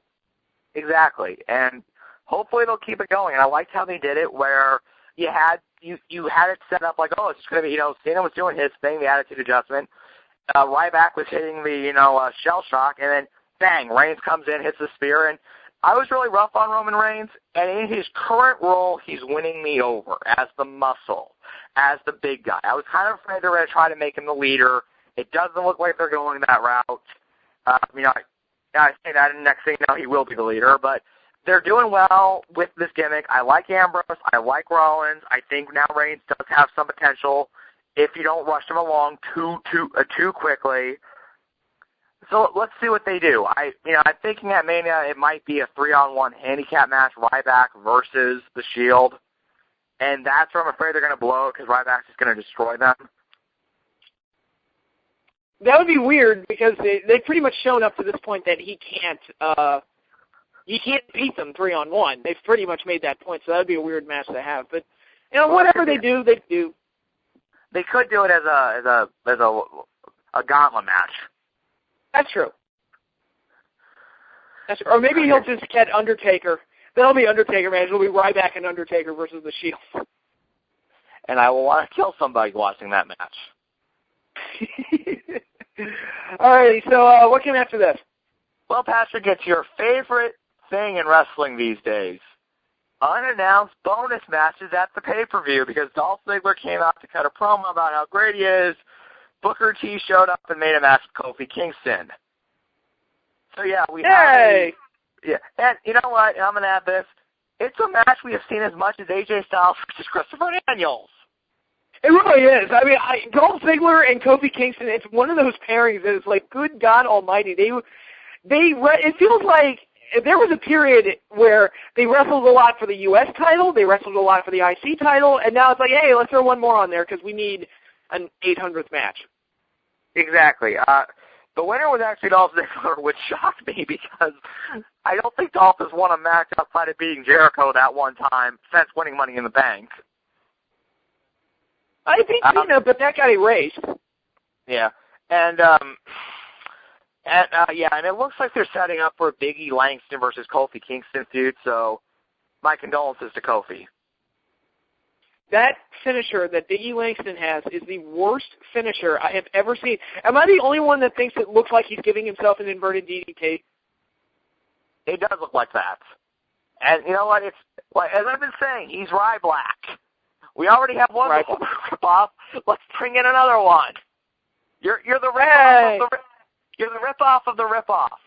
Exactly, and hopefully they'll keep it going. And I liked how they did it, where you had it set up like, oh, it's going to be, Cena was doing his thing, the attitude adjustment. Ryback was hitting the, shell shock, and then bang, Reigns comes in, hits the spear, and I was really rough on Roman Reigns, and in his current role, he's winning me over as the muscle, as the big guy. I was kind of afraid they were going to try to make him the leader. It doesn't look like they're going that route. I say that, and next thing you know, he will be the leader, but they're doing well with this gimmick. I like Ambrose. I like Rollins. I think now Reigns does have some potential if you don't rush him along too quickly. So let's see what they do. I'm thinking at Mania it might be a 3-on-1 handicap match, Ryback versus the Shield. and that's where I'm afraid they're going to blow because Ryback's just going to destroy them. That would be weird because they've pretty much shown up to this point that he can't beat them 3-on-1. They've pretty much made that point, so that would be a weird match to have. But whatever they do, they do. They could do it as a gauntlet match. That's true. That's true. Or maybe he'll just get Undertaker. That'll be Undertaker match. It'll be Ryback and Undertaker versus the Shield. And I will want to kill somebody watching that match. All right, so what came after this? Well, Patrick, it's your favorite thing in wrestling these days. Unannounced bonus matches at the pay-per-view because Dolph Ziggler came out to cut a promo about how great he is. Booker T showed up and made a match with Kofi Kingston. So, yeah, we have yeah, and you know what? I'm going to add this. It's a match we have seen as much as AJ Styles versus Christopher Daniels. It really is. I mean, Dolph Ziggler and Kofi Kingston, it's one of those pairings that is like, good God almighty. It feels like there was a period where they wrestled a lot for the U.S. title, they wrestled a lot for the IC title, and now it's like, hey, let's throw one more on there because we need an 800th match. Exactly. The winner was actually Dolph Ziggler, which shocked me because I don't think Dolph has won a match outside of beating Jericho that one time since winning Money in the Bank. I think Cena, but that got erased. Yeah, and it looks like they're setting up for a Big E Langston versus Kofi Kingston feud. So, my condolences to Kofi. That finisher that Big E Langston has is the worst finisher I have ever seen. Am I the only one that thinks it looks like he's giving himself an inverted DDT? It does look like that. And you know what? It's like, as I've been saying, he's Ryback. We already have one rip-off. Let's bring in another one. You're the rip-off of the You're the rip-off of the rip-off.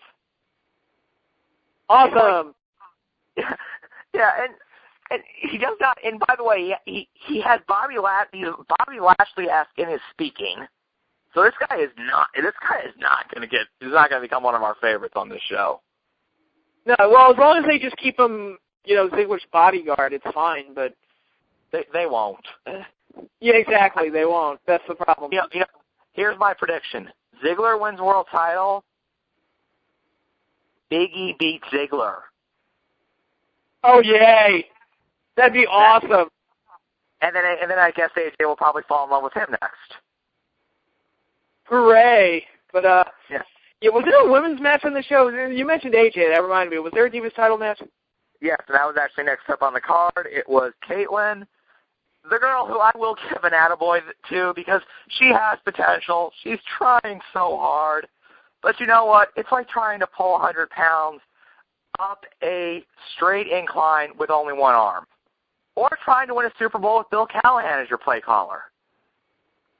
Awesome. Yeah, and he does not. And by the way, he has Bobby Lashley-esque in his speaking. So this guy is not going to become one of our favorites on this show. No, well, as long as they just keep him, Ziggler's bodyguard, it's fine. But they won't. Yeah, exactly. They won't. That's the problem. Here's my prediction: Ziggler wins world title. Big E beats Ziggler. Oh yay! That'd be awesome. And then I guess AJ will probably fall in love with him next. Hooray! But yeah, was there a women's match on the show? You mentioned AJ. That reminded me. Was there a Divas title match? Yes, and that was actually next up on the card. It was Caitlyn, the girl who I will give an attaboy to because she has potential. She's trying so hard. But you know what? It's like trying to pull 100 pounds up a straight incline with only one arm. Or trying to win a Super Bowl with Bill Callahan as your play caller.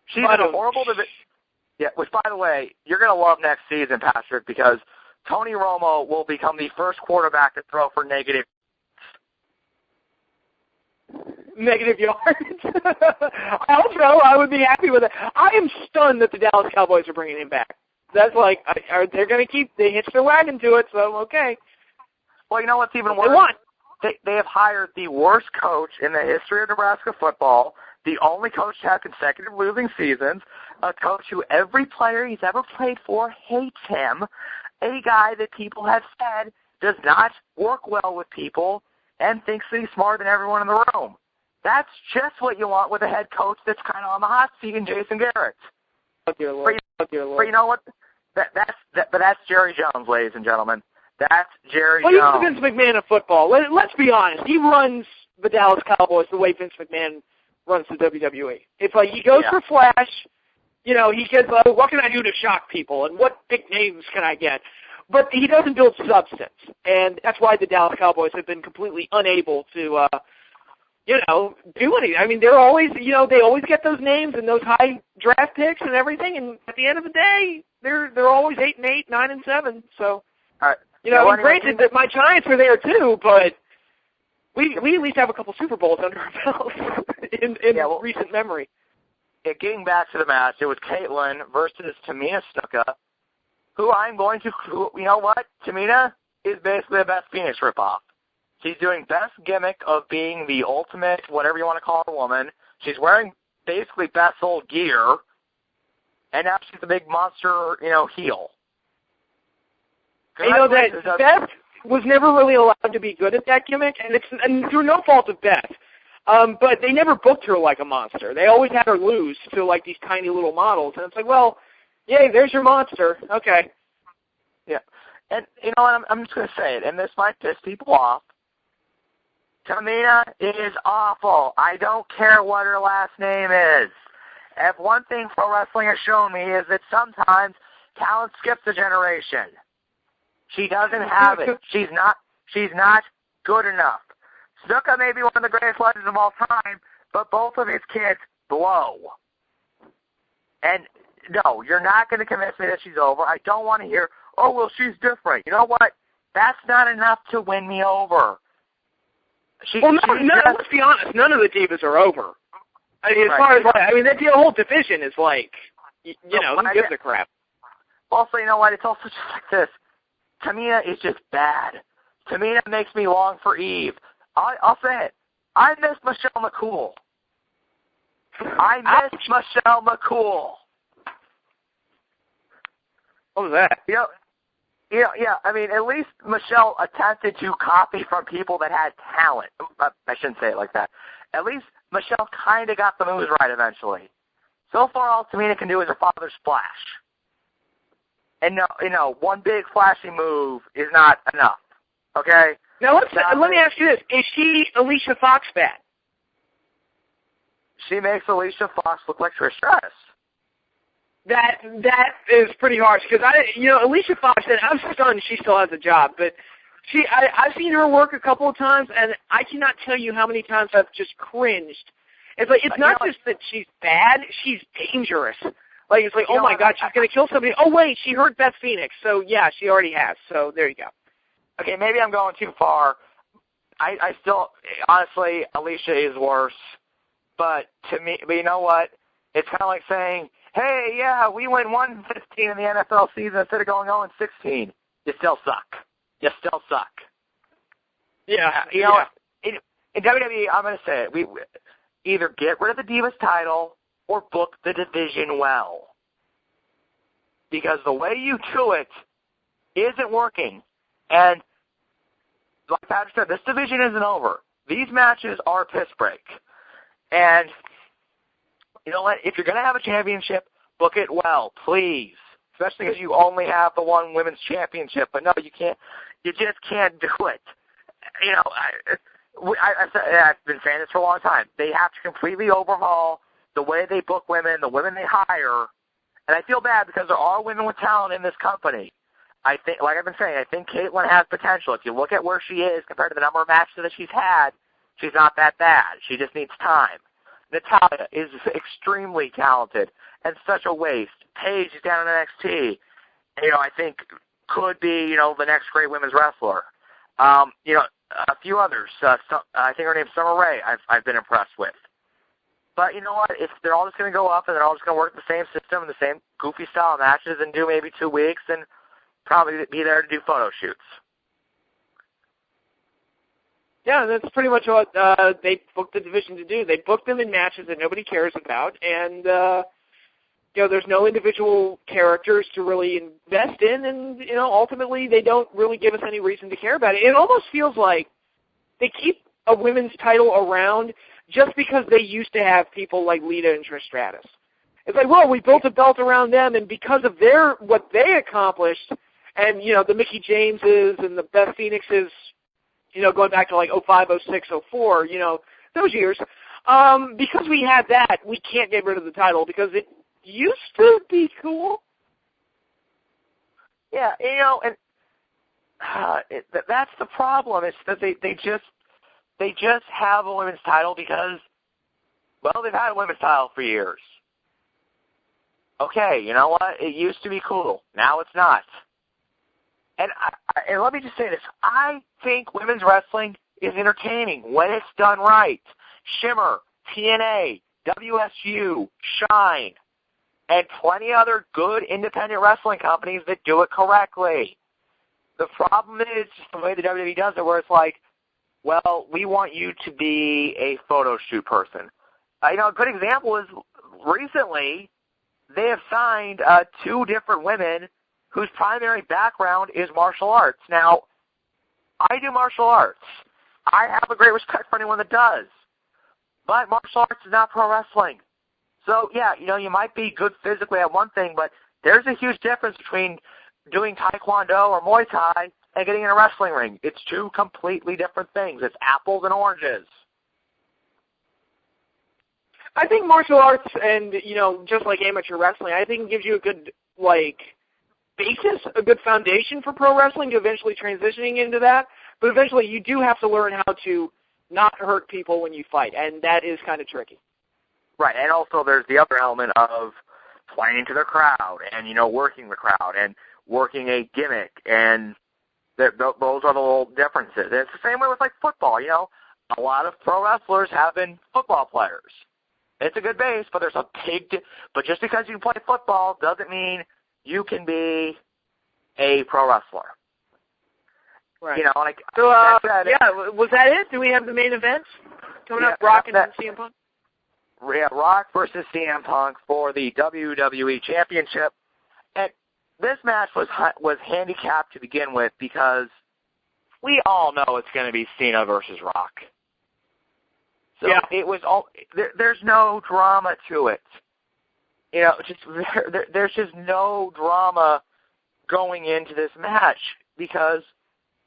She's a horrible Yeah, which, by the way, you're going to love next season, Patrick, because Tony Romo will become the first quarterback to throw for negative yards. I hope so. I would be happy with it. I am stunned that the Dallas Cowboys are bringing him back. That's like, they're going to they hitch their wagon to it, so okay. Well, you know what's even worse? They have hired the worst coach in the history of Nebraska football, the only coach to have consecutive losing seasons, a coach who every player he's ever played for hates him, a guy that people have said does not work well with people and thinks that he's smarter than everyone in the room. That's just what you want with a head coach that's kind of on the hot seat in Jason Garrett. Oh, dear Lord. But you know what? That's Jerry Jones, ladies and gentlemen. That's Jerry Jones. Well, he's the Vince McMahon of football. Let's be honest. He runs the Dallas Cowboys the way Vince McMahon runs the WWE. It's like he goes for flash. He gets, what can I do to shock people, and what big names can I get? But he doesn't build substance, and that's why the Dallas Cowboys have been completely unable to, do anything. I mean, they're always, they always get those names and those high draft picks and everything, and at the end of the day, they're always 8-8, 9-7. So, granted that my Giants are there too, but we at least have a couple Super Bowls under our belts in recent memory. Getting back to the match, it was Caitlyn versus Tamina Snuka, who you know what? Tamina is basically the best Phoenix ripoff. She's doing best gimmick of being the ultimate, whatever you want to call a woman. She's wearing basically best old gear, and now she's the big monster, heel. That Beth was never really allowed to be good at that gimmick, and through no fault of Beth. But they never booked her like a monster. They always had her lose to like these tiny little models, and it's like, well, yay, there's your monster. Okay. Yeah, and you know what? I'm just going to say it, and this might piss people off. Tamina is awful. I don't care what her last name is. If one thing pro wrestling has shown me is that sometimes talent skips a generation. She doesn't have it. She's not good enough. Snuka may be one of the greatest legends of all time, but both of his kids blow. And no, you're not going to convince me that she's over. I don't want to hear, oh, well, she's different. You know what? That's not enough to win me over. Let's be honest. None of the divas are over. I mean, as far as the whole division is like, who gives a crap? Also, you know what? It's also just like this. Tamina is just bad. Tamina makes me long for Eve. I'll say it. I miss Michelle McCool. Michelle McCool. What was that? Yeah, I mean, at least Michelle attempted to copy from people that had talent. I shouldn't say it like that. At least Michelle kind of got the moves right eventually. So far, all Tamina can do is her father's splash. And no, one big flashy move is not enough. Okay? Now, let me ask you this. Is she Alicia Fox bad? She makes Alicia Fox look like Trish Stratus. That is pretty harsh because Alicia Fox, and I'm stunned she still has a job, but I've seen her work a couple of times, and I cannot tell you how many times I've just cringed. It's like it's not just that she's bad; she's dangerous. Like it's like, oh my God, she's gonna kill somebody. Oh wait, she hurt Beth Phoenix, so yeah, she already has. So there you go. Okay, maybe I'm going too far. I still, honestly, Alicia is worse. But to me, but you know what? It's kind of like saying, hey, yeah, we went 1-15 in the NFL season instead of going 0-16. You still suck. You still suck. Yeah. You know, in WWE, I'm going to say it. We either get rid of the Divas title or book the division well. Because the way you do it isn't working. And like Patrick said, this division isn't over. These matches are piss break. And you know what? If you're going to have a championship, book it well, please. Especially because you only have the one women's championship. But no, you can't. You just can't do it. You know, I've been saying this for a long time. They have to completely overhaul the way they book women, the women they hire. And I feel bad because there are women with talent in this company. I think, like I've been saying, I think Caitlyn has potential. If you look at where she is compared to the number of matches that she's had, she's not that bad. She just needs time. Natalya is extremely talented and such a waste. Paige is down in NXT. I think could be, the next great women's wrestler. A few others. I think her name's Summer Rae I've been impressed with. But you know what? If they're all just going to go up and they're all just going to work the same system and the same goofy style matches and do maybe 2 weeks and probably be there to do photo shoots. Yeah, that's pretty much what they booked the division to do. They booked them in matches that nobody cares about, and there's no individual characters to really invest in, and ultimately they don't really give us any reason to care about it. It almost feels like they keep a women's title around just because they used to have people like Lita and Trish Stratus. It's like, well, we built a belt around them, and because of what they accomplished, and the Mickie Jameses and the Beth Phoenixes. Going back to like 05, 06, 04, those years. Because we had that, we can't get rid of the title because it used to be cool. Yeah, and that's the problem. It's that they just have a women's title because, well, they've had a women's title for years. Okay, you know what? It used to be cool. Now it's not. And let me just say this. I think women's wrestling is entertaining when it's done right. Shimmer, TNA, WSU, Shine, and plenty other good independent wrestling companies that do it correctly. The problem is just the way the WWE does it, where it's like, well, we want you to be a photo shoot person. A good example is recently they have signed 2 different women whose primary background is martial arts. Now, I do martial arts. I have a great respect for anyone that does. But martial arts is not pro wrestling. So, yeah, you might be good physically at one thing, but there's a huge difference between doing Taekwondo or Muay Thai and getting in a wrestling ring. It's 2 completely different things. It's apples and oranges. I think martial arts and, just like amateur wrestling, I think it gives you a good, basis, a good foundation for pro wrestling to eventually transitioning into that. But eventually you do have to learn how to not hurt people when you fight, and that is kind of tricky. Right, and also there's the other element of playing to the crowd and, working the crowd and working a gimmick, and those are the little differences. And it's the same way with, football, A lot of pro wrestlers have been football players. It's a good base, but there's a but just because you can play football doesn't mean you can be a pro wrestler. Right. Was that it? Do we have the main events coming up? Rock and CM Punk? Yeah, Rock versus CM Punk for the WWE Championship. And this match was handicapped to begin with because we all know it's going to be Cena versus Rock. So it was all. There's no drama to it. There's just no drama going into this match because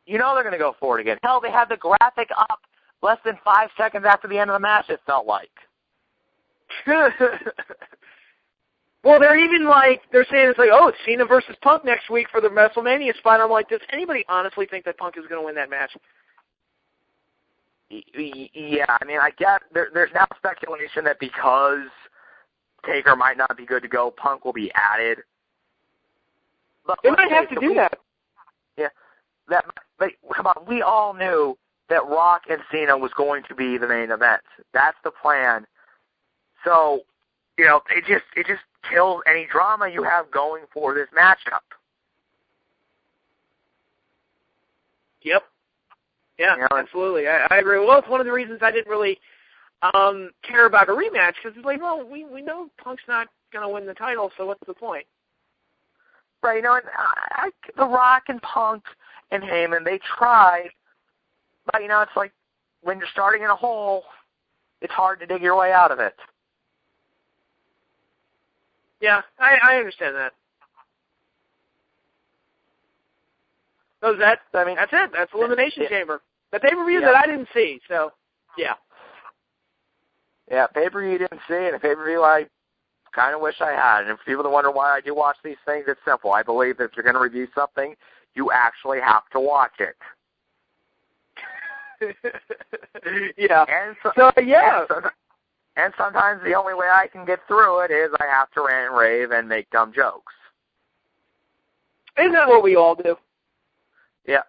they're going to go for it again. Hell, they had the graphic up less than 5 seconds after the end of the match, it felt like. Well, they're even they're saying it's Cena versus Punk next week for the WrestleMania spot. I'm like, does anybody honestly think that Punk is going to win that match? Yeah, I get there's now speculation that because Taker might not be good to go, Punk will be added. But they might have to do that. Yeah, but come on, we all knew that Rock and Cena was going to be the main event. That's the plan. So, it just kills any drama you have going for this matchup. Yep. Yeah, absolutely. I agree. Well, it's one of the reasons I didn't really care about a rematch because it's we know Punk's not going to win the title, so what's the point? Right, and The Rock and Punk and Heyman, they tried, but, it's like when you're starting in a hole, it's hard to dig your way out of it. Yeah, I understand that. So that's it. That's Elimination Chamber. The pay-per-view that I didn't see, so, yeah. Yeah, pay-per-view you didn't see, and a pay-per-view I kind of wish I had. And if people that wonder why I do watch these things, it's simple. I believe that if you're going to review something, you actually have to watch it. Yeah. And sometimes the only way I can get through it is I have to rant and rave and make dumb jokes. Isn't that what we all do? Yeah.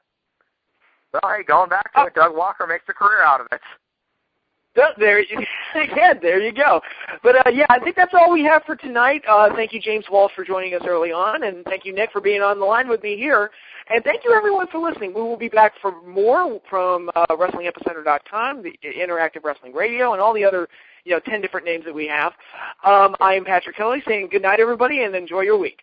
Well, hey, going back to it, Doug Walker makes a career out of it. There you go. But, I think that's all we have for tonight. Thank you, James Walsh, for joining us early on, and thank you, Nick, for being on the line with me here. And thank you, everyone, for listening. We will be back for more from WrestlingEpicenter.com, the Interactive Wrestling Radio, and all the other 10 different names that we have. I am Patrick Kelly saying good night, everybody, and enjoy your week.